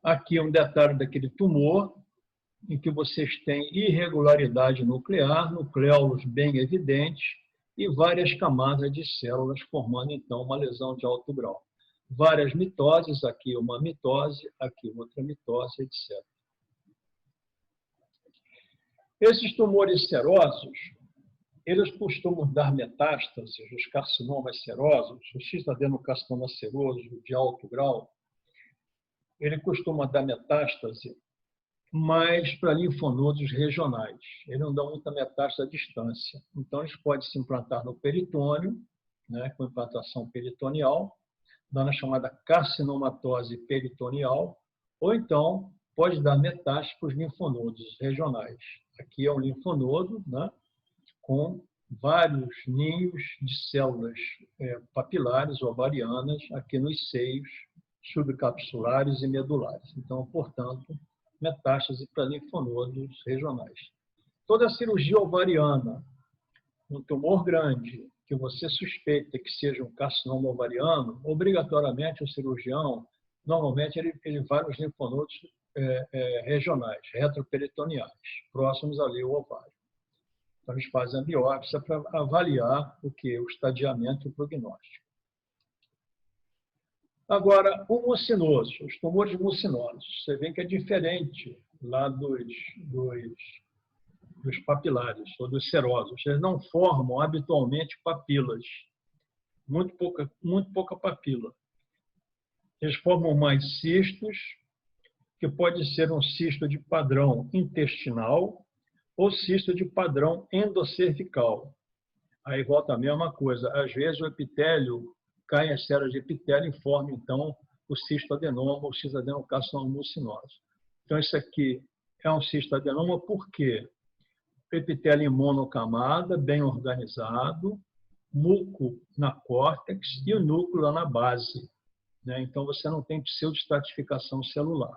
Aqui um detalhe daquele tumor, em que vocês têm irregularidade nuclear, nucleolos bem evidentes e várias camadas de células formando, então, uma lesão de alto grau. Várias mitoses, aqui uma mitose, aqui outra mitose, etc. Esses tumores serosos, eles costumam dar metástases, os carcinomas serosos, o cistadenocastinoma seroso de alto grau, ele costuma dar metástase mais para linfonodos regionais. Ele não dá muita metástase à distância. Então, eles podem se implantar no peritônio, né, com implantação peritoneal, dando a chamada carcinomatose peritoneal, ou então pode dar metástase para os linfonodos regionais. Aqui é um linfonodo, né, com vários ninhos de células papilares ovarianas aqui nos seios subcapsulares e medulares. Então, portanto, metástase para linfonodos regionais. Toda cirurgia ovariana, um tumor grande, que você suspeita que seja um carcinoma ovariano, obrigatoriamente o cirurgião, normalmente ele vai nos linfonodos regionais, retroperitoneais, próximos ali ao ovário. Então, eles fazem a biópsia para avaliar o estadiamento e o prognóstico. Agora, o mucinoso, os tumores mucinosos, você vê que é diferente lá dos papilares ou dos serosos. Eles não formam habitualmente papilas, muito pouca papila. Eles formam mais cistos, que pode ser um cisto de padrão intestinal ou cisto de padrão endocervical. Aí volta a mesma coisa. Às vezes o epitélio cai as células de epitélio e forma, então, o cistoadenoma ou cistadenocastinoma mucinoso. Então, isso aqui é um cistoadenoma porque epitélio em monocamada, bem organizado, muco na córtex e o núcleo lá na base, né? Então, você não tem pseudoestratificação celular.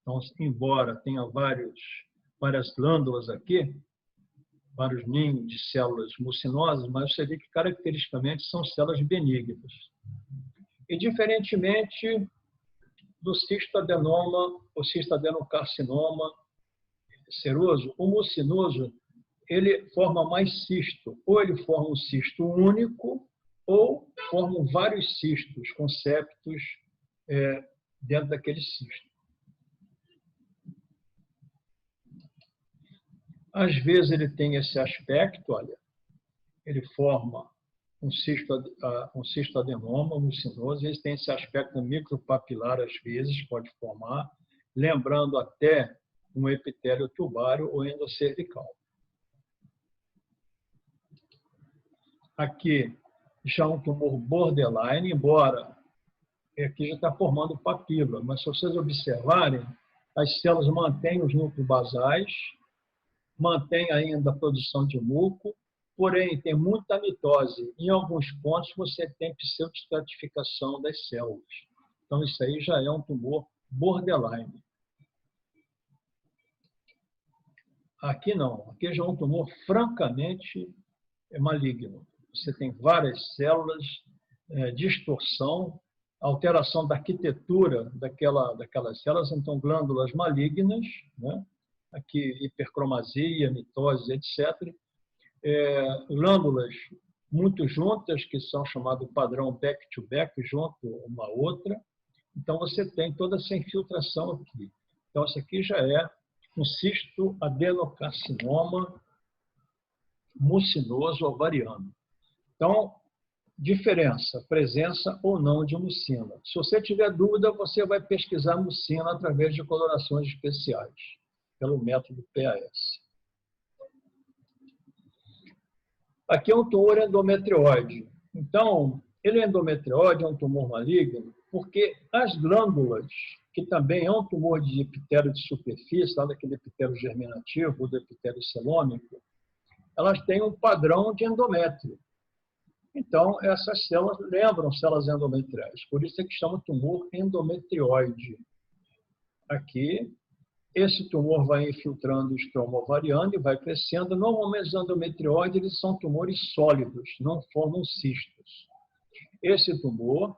Então, embora tenha várias glândulas aqui, vários ninhos de células mucinosas, mas você vê que caracteristicamente são células benignas. E diferentemente do cistoadenoma, o cistoadenocarcinoma seroso, o mucinoso, ele forma mais cisto, ou ele forma um cisto único, ou formam vários cistos com septos dentro daquele cisto. Às vezes ele tem esse aspecto, olha, ele forma um cistoadenoma mucinoso, ele tem esse aspecto micropapilar, às vezes, pode formar, lembrando até um epitélio tubário ou endocervical. Aqui já um tumor borderline, embora aqui já está formando papila, mas se vocês observarem, as células mantêm os núcleos basais, mantém ainda a produção de muco, porém tem muita mitose. Em alguns pontos você tem pseudoestratificação das células. Então isso aí já é um tumor borderline. Aqui não, aqui já é um tumor francamente maligno. Você tem várias células, distorção, alteração da arquitetura daquelas células, então glândulas malignas, né? Aqui hipercromasia, mitose, etc. Glândulas muito juntas, que são chamados padrão back-to-back, junto uma outra. Então, você tem toda essa infiltração aqui. Então, isso aqui já é um cistoadenocarcinoma mucinoso ovariano. Então, diferença, presença ou não de mucina. Se você tiver dúvida, você vai pesquisar mucina através de colorações especiais, pelo método PAS. Aqui é um tumor endometrióide. Então, ele é endometrióide, é um tumor maligno, porque as glândulas que também é um tumor de epitélio de superfície, lá daquele epitélio germinativo, do epitélio celômico, elas têm um padrão de endométrio. Então, essas células lembram células endometriais, por isso é que chama tumor endometrioide. Aqui, esse tumor vai infiltrando o estroma ovariano e vai crescendo. Normalmente, os endometrioides eles são tumores sólidos, não formam cistos. Esse tumor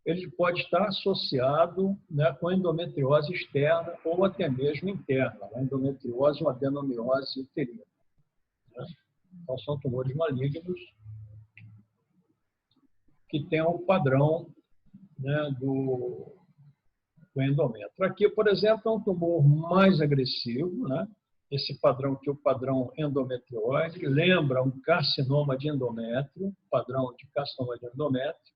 ele pode estar associado, né, com endometriose externa ou até mesmo interna, né, endometriose ou adenomiose uterina. Né? Então, são tumores malignos que têm o padrão, né, do endométrio. Aqui, por exemplo, é um tumor mais agressivo, né? Esse padrão aqui, o padrão endometrioide, lembra um carcinoma de endométrio, padrão de carcinoma de endométrio.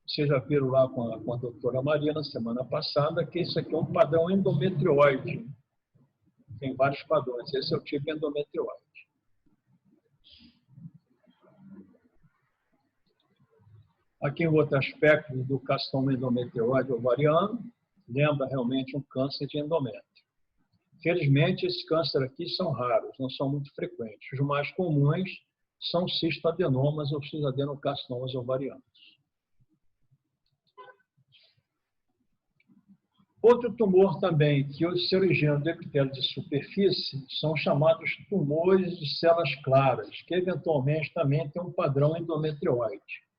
Vocês já viram lá com a doutora Maria na semana passada que isso aqui é um padrão endometrioide. Tem vários padrões. Esse é o tipo endometrioide. Aqui um outro aspecto do carcinoma endometrioide ovariano, lembra realmente um câncer de endométrio. Felizmente, esses cânceres aqui são raros, não são muito frequentes. Os mais comuns são cistoadenomas ou cistoadenocarcinomas ovarianos. Outro tumor também que se origina do epitélio de superfície são chamados tumores de células claras, que eventualmente também tem um padrão endometrioide.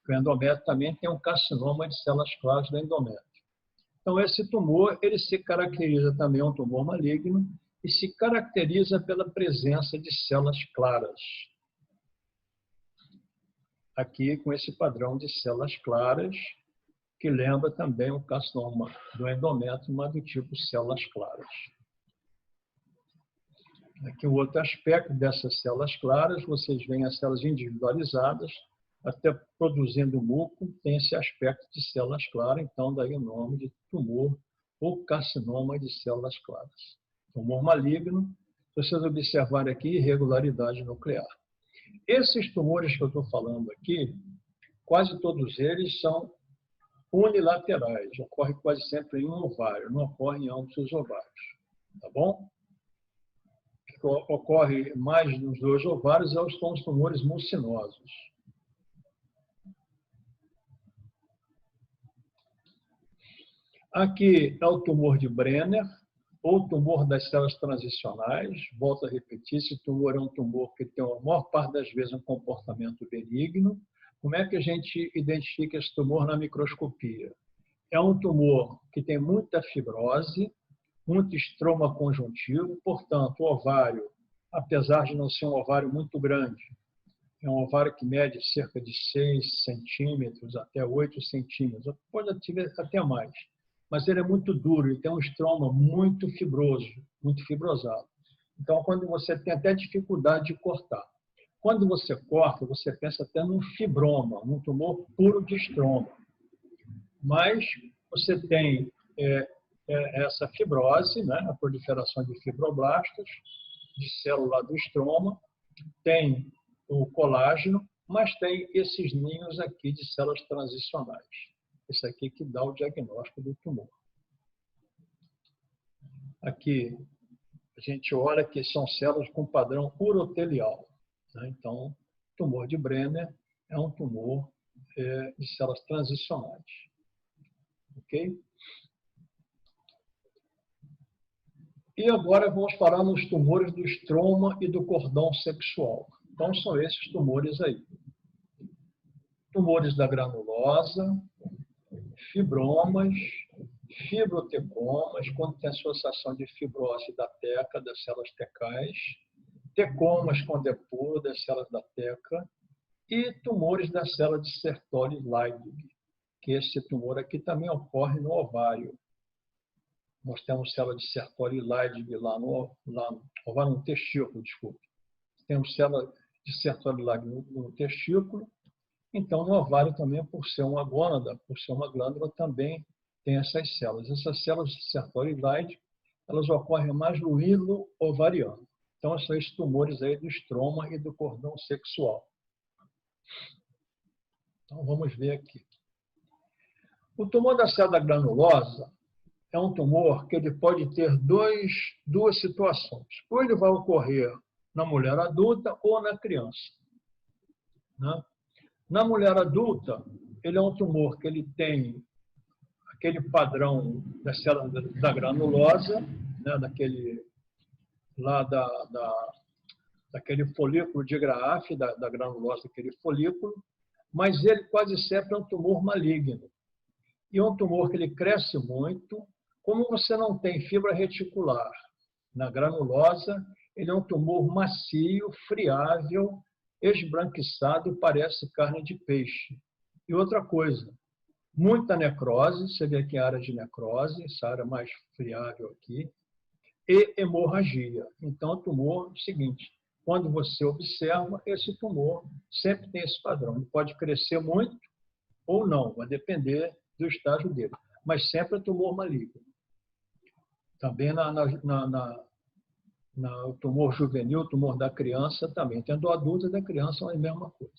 O endométrio também tem um carcinoma de células claras do endométrio. Então, esse tumor ele se caracteriza também, é um tumor maligno, e se caracteriza pela presença de células claras. Aqui, com esse padrão de células claras, que lembra também o carcinoma do endométrio, mas do tipo células claras. Aqui o outro aspecto dessas células claras, vocês veem as células individualizadas, até produzindo muco, tem esse aspecto de células claras, então daí o nome de tumor ou carcinoma de células claras. Tumor maligno, se vocês observarem aqui, irregularidade nuclear. Esses tumores que eu estou falando aqui, quase todos eles são unilaterais, ocorre quase sempre em um ovário, não ocorre em ambos os ovários, tá bom? O que ocorre mais nos dois ovários são os tumores mucinosos. Aqui é o tumor de Brenner, ou tumor das células transicionais. Volto a repetir, esse tumor é um tumor que tem, a maior parte das vezes, um comportamento benigno. Como é que a gente identifica esse tumor na microscopia? É um tumor que tem muita fibrose, muito estroma conjuntivo, portanto, o ovário, apesar de não ser um ovário muito grande, é um ovário que mede cerca de 6 centímetros até 8 centímetros, pode ter até mais. Mas ele é muito duro, ele tem um estroma muito fibroso, muito fibrosado. Então, quando você tem até dificuldade de cortar. Quando você corta, você pensa até num fibroma, num tumor puro de estroma. Mas você tem essa fibrose, né, a proliferação de fibroblastos, de célula do estroma, tem o colágeno, mas tem esses ninhos aqui de células transicionais. Esse aqui que dá o diagnóstico do tumor. Aqui, a gente olha que são células com padrão urotelial. Né? Então, tumor de Brenner é um tumor de células transicionais. Ok? E agora vamos falar nos tumores do estroma e do cordão sexual. Então, são esses tumores aí. Tumores da granulosa, fibromas, fibrotecomas, quando tem associação de fibrose da teca, das células tecais, tecomas com depuro das células da teca e tumores da célula de Sertoli-Leydig, que esse tumor aqui também ocorre no ovário. Nós temos célula de Sertoli-Leydig lá no ovário, no testículo, desculpe. Temos célula de Sertoli-Leydig no testículo. Então, no ovário também, por ser uma gônada, por ser uma glândula, também tem essas células. Essas células de Sertoli-Leydig, elas ocorrem mais no hilo ovariano. Então, são esses tumores aí do estroma e do cordão sexual. Então, vamos ver aqui. O tumor da célula granulosa, é um tumor que ele pode ter duas situações. Ou ele vai ocorrer na mulher adulta ou na criança, né? Na mulher adulta, ele é um tumor que ele tem aquele padrão das células da granulosa, né? Daquele folículo de Graafi, da granulosa daquele folículo, mas ele quase sempre é um tumor maligno. E é um tumor que ele cresce muito. Como você não tem fibra reticular na granulosa, ele é um tumor macio, friável, esbranquiçado, parece carne de peixe. E outra coisa, muita necrose, você vê aqui a área de necrose, essa área mais friável aqui, e hemorragia. Então, o tumor é o seguinte, quando você observa, esse tumor sempre tem esse padrão. Ele pode crescer muito ou não, vai depender do estágio dele. Mas sempre é tumor maligno. Também o tumor juvenil, o tumor da criança também. Tem do adulto e da criança é a mesma coisa.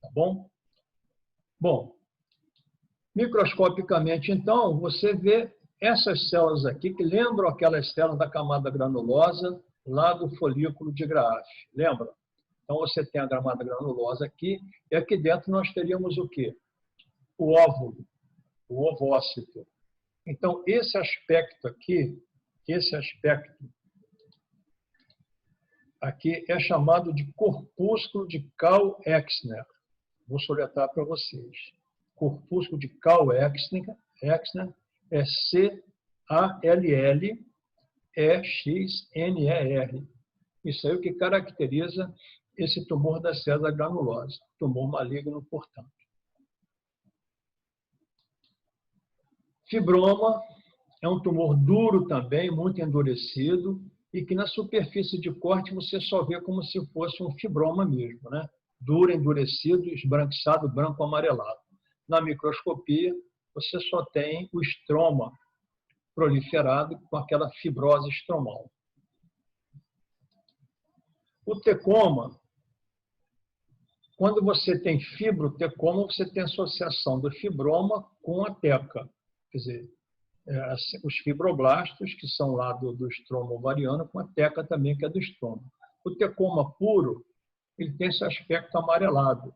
Tá bom? Bom, microscopicamente, então, você vê essas células aqui, que lembram aquelas células da camada granulosa lá do folículo de Graafi. Lembra? Então, você tem a camada granulosa aqui, e aqui dentro nós teríamos o quê? O óvulo, o ovócito. Então, esse aspecto aqui é chamado de corpúsculo de Karl-Exner. Vou soletrar para vocês. Corpúsculo de Karl-Exner é C-A-L-L-E-X-N-E-R. Isso aí é o que caracteriza esse tumor da célula granulosa, tumor maligno, portanto. Fibroma é um tumor duro também, muito endurecido, e que na superfície de corte você só vê como se fosse um fibroma mesmo, né? Duro, endurecido, esbranquiçado, branco amarelado. Na microscopia, você só tem o estroma proliferado com aquela fibrose estromal. O tecoma, quando você tem fibrotecoma, você tem associação do fibroma com a teca. Quer dizer, os fibroblastos, que são lá do estroma ovariano, com a teca também, que é do estroma. O tecoma puro, ele tem esse aspecto amarelado.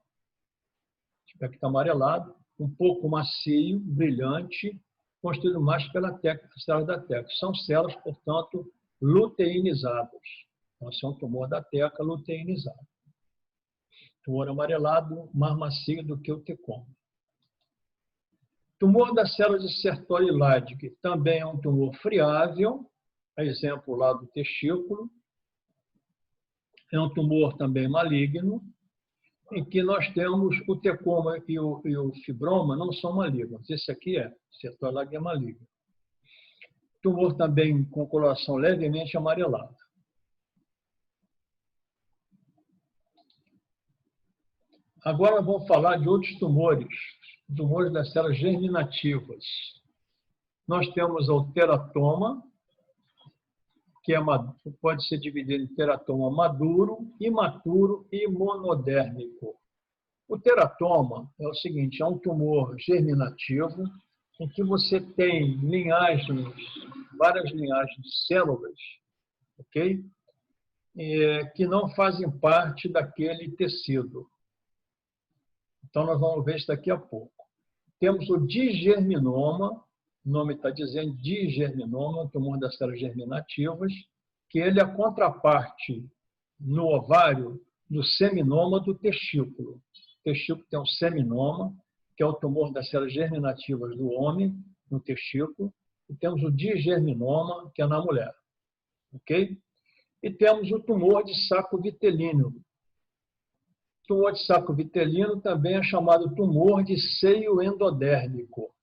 Aspecto amarelado, um pouco macio, brilhante, construído mais pela teca, células da teca. São células, portanto, luteinizadas. Então, esse é um tumor da teca luteinizado. Tumor amarelado, mais macio do que o tecoma. Tumor da célula de Sertoli Leydig também é um tumor friável, exemplo lá do testículo. É um tumor também maligno, em que nós temos o tecoma e o fibroma não são malignos. Esse aqui é, Sertoli Leydig é maligno. Tumor também com coloração levemente amarelada. Agora vamos falar de outros tumores das células germinativas. Nós temos o teratoma, que pode ser dividido em teratoma maduro, imaturo e monodérmico. O teratoma é o seguinte, é um tumor germinativo em que você tem várias linhagens de células, ok? Que não fazem parte daquele tecido. Então, nós vamos ver isso daqui a pouco. Temos o digerminoma, o nome está dizendo digerminoma, um tumor das células germinativas, que ele é a contraparte no ovário do seminoma do testículo. O testículo tem um seminoma, que é o tumor das células germinativas do homem, no testículo, e temos o digerminoma, que é na mulher. Ok? E temos o tumor de saco vitelino. O tumor de saco vitelino também é chamado tumor de seio endodérmico.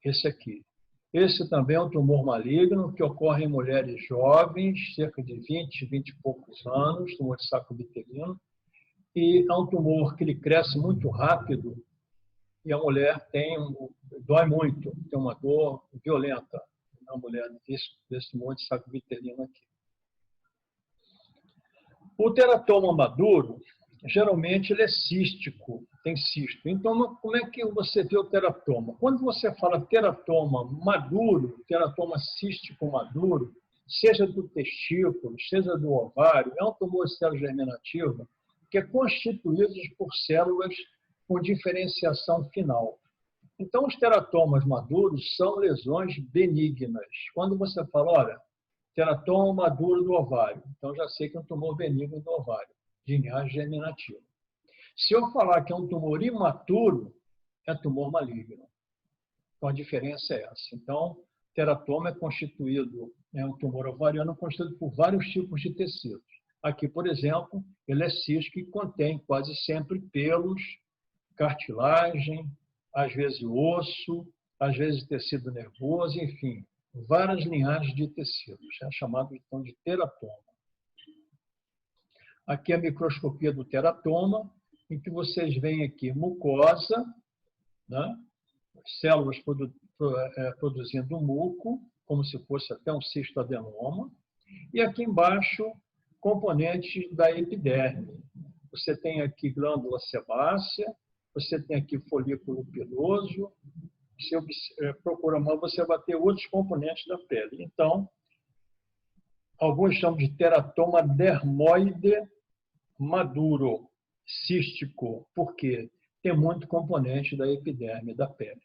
Esse aqui. Esse também é um tumor maligno que ocorre em mulheres jovens, cerca de 20 e poucos anos, tumor de saco vitelino. E é um tumor que ele cresce muito rápido e a mulher dói muito, tem uma dor violenta na mulher desse tumor de saco vitelino aqui. O teratoma maduro, geralmente ele é cístico, tem cisto. Então, como é que você vê o teratoma? Quando você fala teratoma maduro, teratoma cístico maduro, seja do testículo, seja do ovário, é um tumor de célula germinativa que é constituído por células com diferenciação final. Então, os teratomas maduros são lesões benignas. Quando você fala, olha, teratoma maduro do ovário, então já sei que é um tumor benigno do ovário, de linhagem germinativa. Se eu falar que é um tumor imaturo, é tumor maligno. Então, a diferença é essa. Então, teratoma é constituído, é um tumor ovariano constituído por vários tipos de tecidos. Aqui, por exemplo, ele é cístico e contém quase sempre pelos, cartilagem, às vezes osso, às vezes tecido nervoso, enfim, várias linhagens de tecidos. É chamado então de teratoma. Aqui é a microscopia do teratoma, em que vocês veem aqui mucosa, né? Células produzindo muco, como se fosse até um cistoadenoma, e aqui embaixo, componentes da epiderme. Você tem aqui glândula sebácea, você tem aqui folículo piloso, se procurar mais, você vai ter outros componentes da pele. Então, alguns chamam de teratoma dermoide maduro, cístico, porque tem muito componente da epiderme da pele.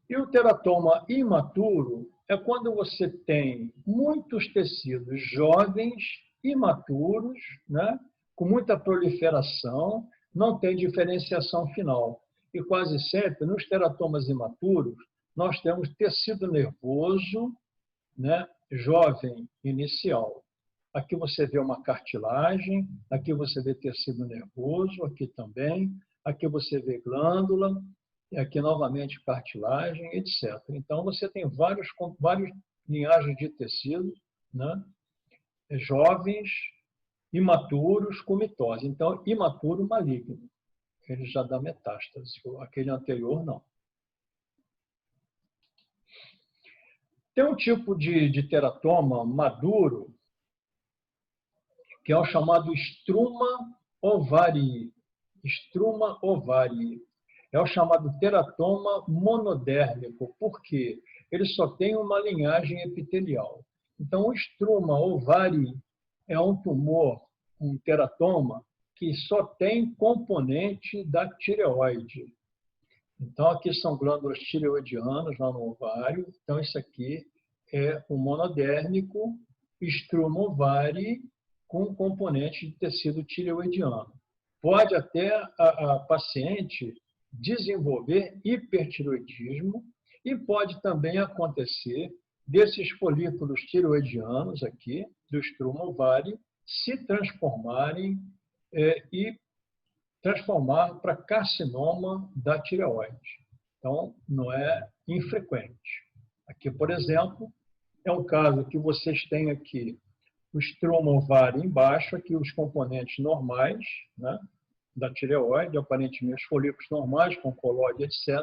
E o teratoma imaturo é quando você tem muitos tecidos jovens, imaturos, né, com muita proliferação, não tem diferenciação final. E quase sempre, nos teratomas imaturos, nós temos tecido nervoso, né, jovem, inicial. Aqui você vê uma cartilagem, aqui você vê tecido nervoso, aqui também, aqui você vê glândula, e aqui novamente cartilagem, etc. Então você tem várias linhagens de tecido, né, jovens, imaturos com mitose. Então, imaturo maligno. Ele já dá metástase, aquele anterior não. Tem um tipo de teratoma maduro, que é o chamado struma ovarii. Struma ovarii. É o chamado teratoma monodérmico, porque ele só tem uma linhagem epitelial. Então, o struma ovarii é um tumor, um teratoma, que só tem componente da tireoide. Então, aqui são glândulas tireoidianas lá no ovário. Então, isso aqui é o monodérmico, struma ovarii, com componente de tecido tireoidiano. Pode até a paciente desenvolver hipertireoidismo e pode também acontecer desses folículos tireoidianos aqui, do struma ovarii, se transformarem e transformar para carcinoma da tireoide. Então, não é infrequente. Aqui, por exemplo, é um caso que vocês têm aqui o struma ovário embaixo, aqui os componentes normais, né, da tireoide, aparentemente os folículos normais, com colóide, etc.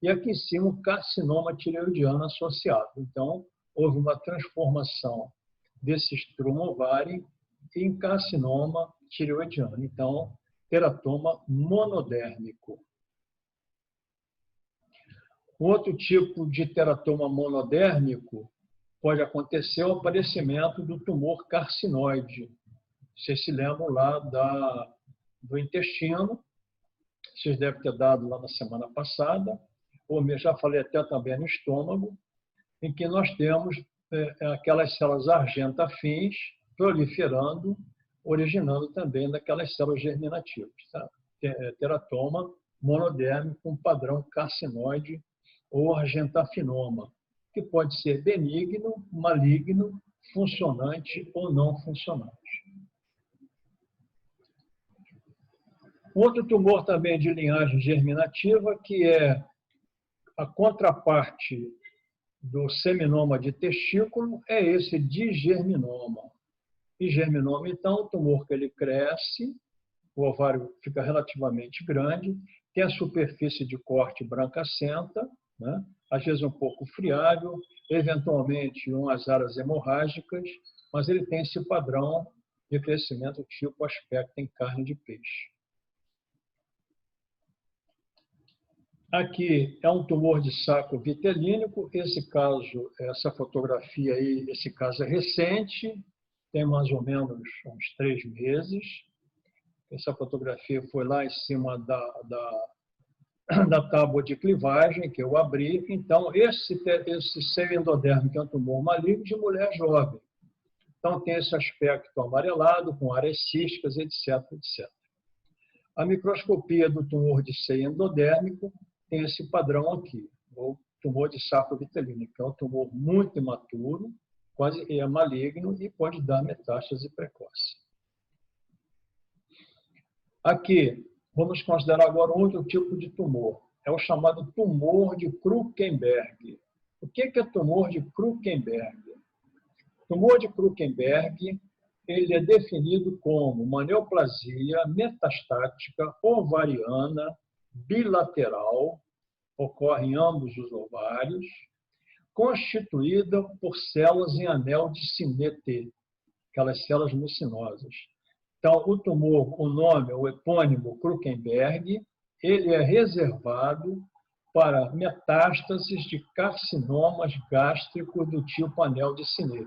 E aqui em cima o carcinoma tireoidiano associado. Então, houve uma transformação desse struma ovário em carcinoma tireoidiano. Então, teratoma monodérmico. Outro tipo de teratoma monodérmico pode acontecer o aparecimento do tumor carcinoide. Vocês se lembram lá do intestino, vocês devem ter dado lá na semana passada, ou eu já falei até também no estômago, em que nós temos aquelas células argenta-afins proliferando, originando também daquelas células germinativas. Tá? Teratoma monodérmico com padrão carcinoide ou argentafinoma, que pode ser benigno, maligno, funcionante ou não funcionante. Outro tumor também de linhagem germinativa, que é a contraparte do seminoma de testículo, é esse digerminoma. Digerminoma, então, o tumor que ele cresce, o ovário fica relativamente grande, tem a superfície de corte brancacenta, né? Às vezes um pouco friável, eventualmente umas áreas hemorrágicas, mas ele tem esse padrão de crescimento tipo aspecto em carne de peixe. Aqui é um tumor de saco vitelínico. Esse caso, essa fotografia aí, esse caso é recente, tem mais ou menos uns 3 meses. Essa fotografia foi lá em cima da tábua de clivagem que eu abri. Então, esse seio endodérmico é um tumor maligno de mulher jovem. Então, tem esse aspecto amarelado, com áreas císticas, etc, etc. A microscopia do tumor de seio endodérmico tem esse padrão aqui, o tumor de saco vitelínico, que é um tumor muito imaturo, quase é maligno e pode dar metástase precoce. Aqui, vamos considerar agora um outro tipo de tumor. É o chamado tumor de Krukenberg. O que é tumor de Krukenberg? Tumor de Krukenberg, ele é definido como uma neoplasia metastática ovariana bilateral, ocorre em ambos os ovários, constituída por células em anel de Sinet, aquelas células mucinosas. Então, o tumor, o nome, o epônimo Krukenberg, ele é reservado para metástases de carcinomas gástricos do tipo anel de Sinet.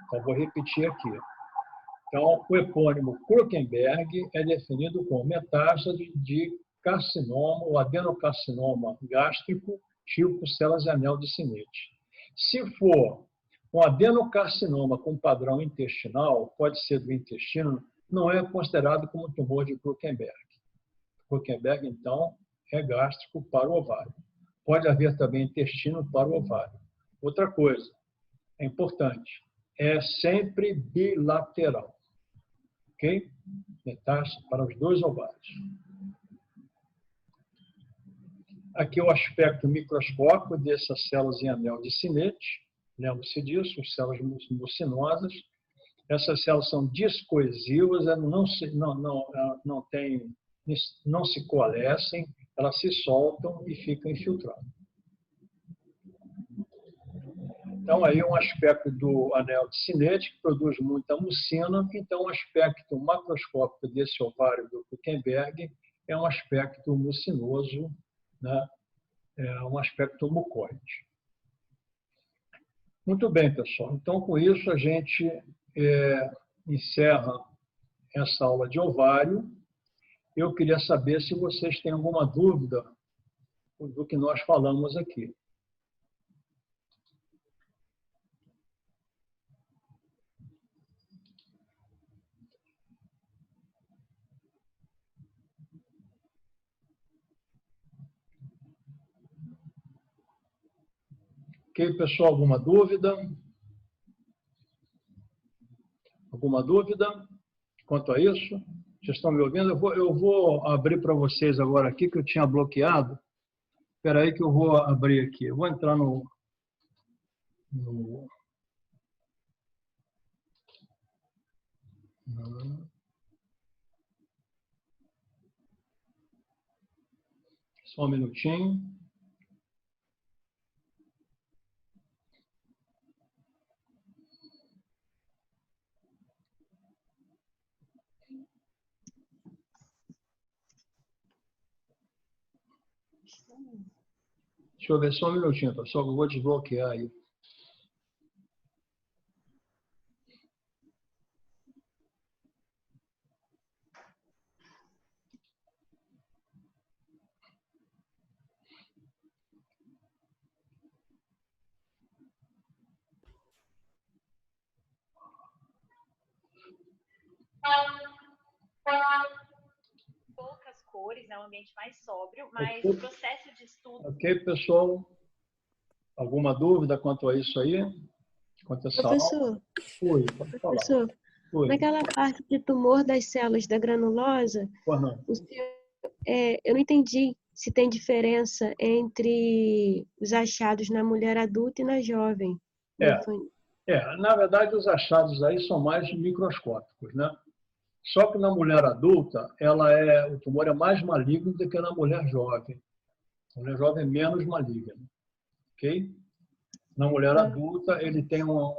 Então, vou repetir aqui. Então, o epônimo Krukenberg é definido como metástase de carcinoma ou adenocarcinoma gástrico, tipo células de anel de Sinet. Se for um adenocarcinoma com padrão intestinal, pode ser do intestino, não é considerado como tumor de Krukenberg. Krukenberg, então, é gástrico para o ovário. Pode haver também intestino para o ovário. Outra coisa, é importante, é sempre bilateral. Ok? Metástase para os 2 ovários. Aqui é o aspecto microscópico dessas células em anel de Sinet. Lembre-se disso, células mucinosas. Essas células são discoesivas, não se coalescem, elas se soltam e ficam infiltradas. Então, aí um aspecto do anel de Sinet, que produz muita mucina. Então, o aspecto macroscópico desse ovário do Krukenberg é um aspecto mucinoso, né? É um aspecto mucoide. Muito bem, pessoal. Então, com isso, a gente encerra essa aula de ovário. Eu queria saber se vocês têm alguma dúvida do que nós falamos aqui. Ok, pessoal, alguma dúvida? Alguma dúvida quanto a isso? Vocês estão me ouvindo? Eu vou abrir para vocês agora aqui, que eu tinha bloqueado. Espera aí que eu vou abrir aqui. Eu vou entrar no... Só um minutinho. Deixa eu ver só um minutinho, pessoal, que eu vou desbloquear aí.
Poucas cores, é um ambiente mais sóbrio, mas o processo de estudo... Ok,
pessoal? Alguma dúvida quanto a isso aí? Quanto a essa
Professor,
Oi, pode falar.
professor,
Oi.
naquela parte de tumor das células da granulosa, eu não entendi se tem diferença entre os achados na mulher adulta e na jovem.
Na verdade, os achados aí são mais microscópicos, né? Só que na mulher adulta, o tumor é mais maligno do que na mulher jovem. A mulher jovem é menos maligna. Ok? Na mulher adulta, ele tem uma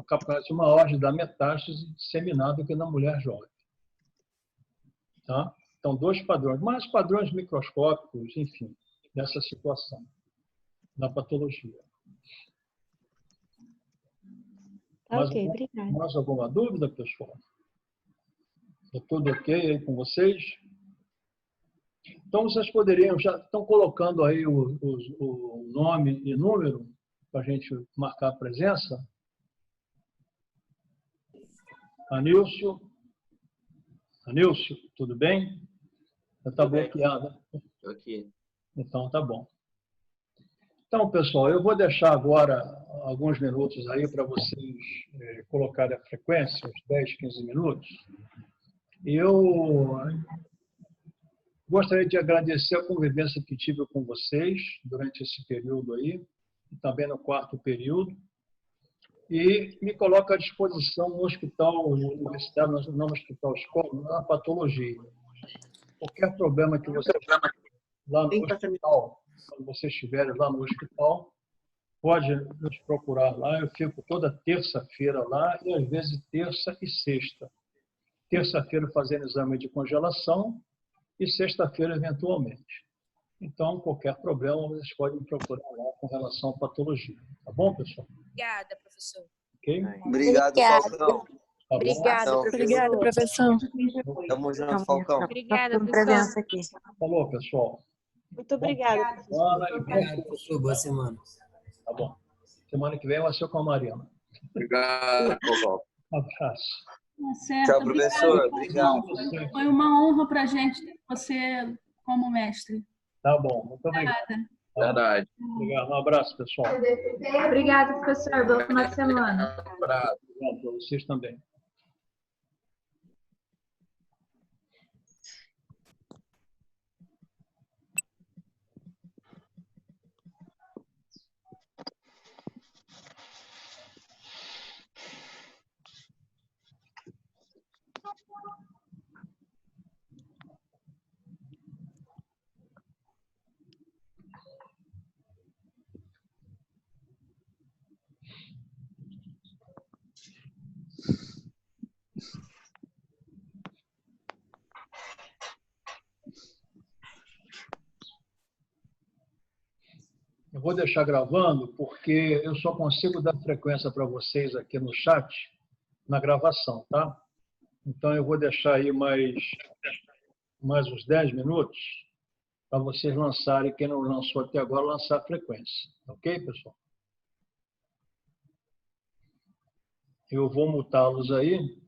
capacidade maior de dar metástase disseminada do que na mulher jovem. Tá? Então, dois padrões, mas padrões microscópicos, enfim, dessa situação, da patologia.
Ok, obrigada.
Mais alguma dúvida, pessoal? Está tudo ok aí com vocês? Então, vocês poderiam, já estão colocando aí o nome e número para a gente marcar a presença? Anilcio, tudo bem? Já está bloqueada.
Estou aqui.
Então, tá bom. Então, pessoal, eu vou deixar agora alguns minutos aí para vocês colocarem a frequência, uns 10, 15 minutos. Eu gostaria de agradecer a convivência que tive com vocês durante esse período aí, e também no quarto período, e me coloco à disposição no hospital universitário, não no hospital escola, na patologia. Qualquer problema que você tenha lá no hospital, quando vocês estiverem lá no hospital, pode nos procurar lá. Eu fico toda terça-feira lá e às vezes terça e sexta. Terça-feira fazendo exame de congelação e sexta-feira eventualmente. Então, qualquer problema, vocês podem me procurar lá com relação à patologia. Tá bom, pessoal?
Obrigada, professor.
Ok?
Obrigado, Falcão.
Tá
Obrigada,
Então,
professor.
Obrigada, professor.
Tamo junto, Falcão.
Obrigada,
Por
professor.
presença aqui.
Falou, pessoal.
Muito obrigada.
Semana e
Obrigado, professor. Boa semana.
Tá bom. Semana que vem vai ser com a Mariana.
Obrigado, Falcão.
Um abraço.
Tá certo.
Tchau, professor.
Obrigado.
Obrigado.
Foi uma honra para a gente ter você como mestre.
Tá bom. Muito obrigado.
Verdade.
Obrigado. Um abraço, pessoal.
Obrigada, professor. Boa final de semana.
Abraço.
Obrigado para vocês também. Eu vou deixar gravando porque eu só consigo dar frequência para vocês aqui no chat, na gravação, tá? Então, eu vou deixar aí mais uns 10 minutos para vocês lançarem, quem não lançou até agora, lançar a frequência. Ok, pessoal? Eu vou mutá-los aí.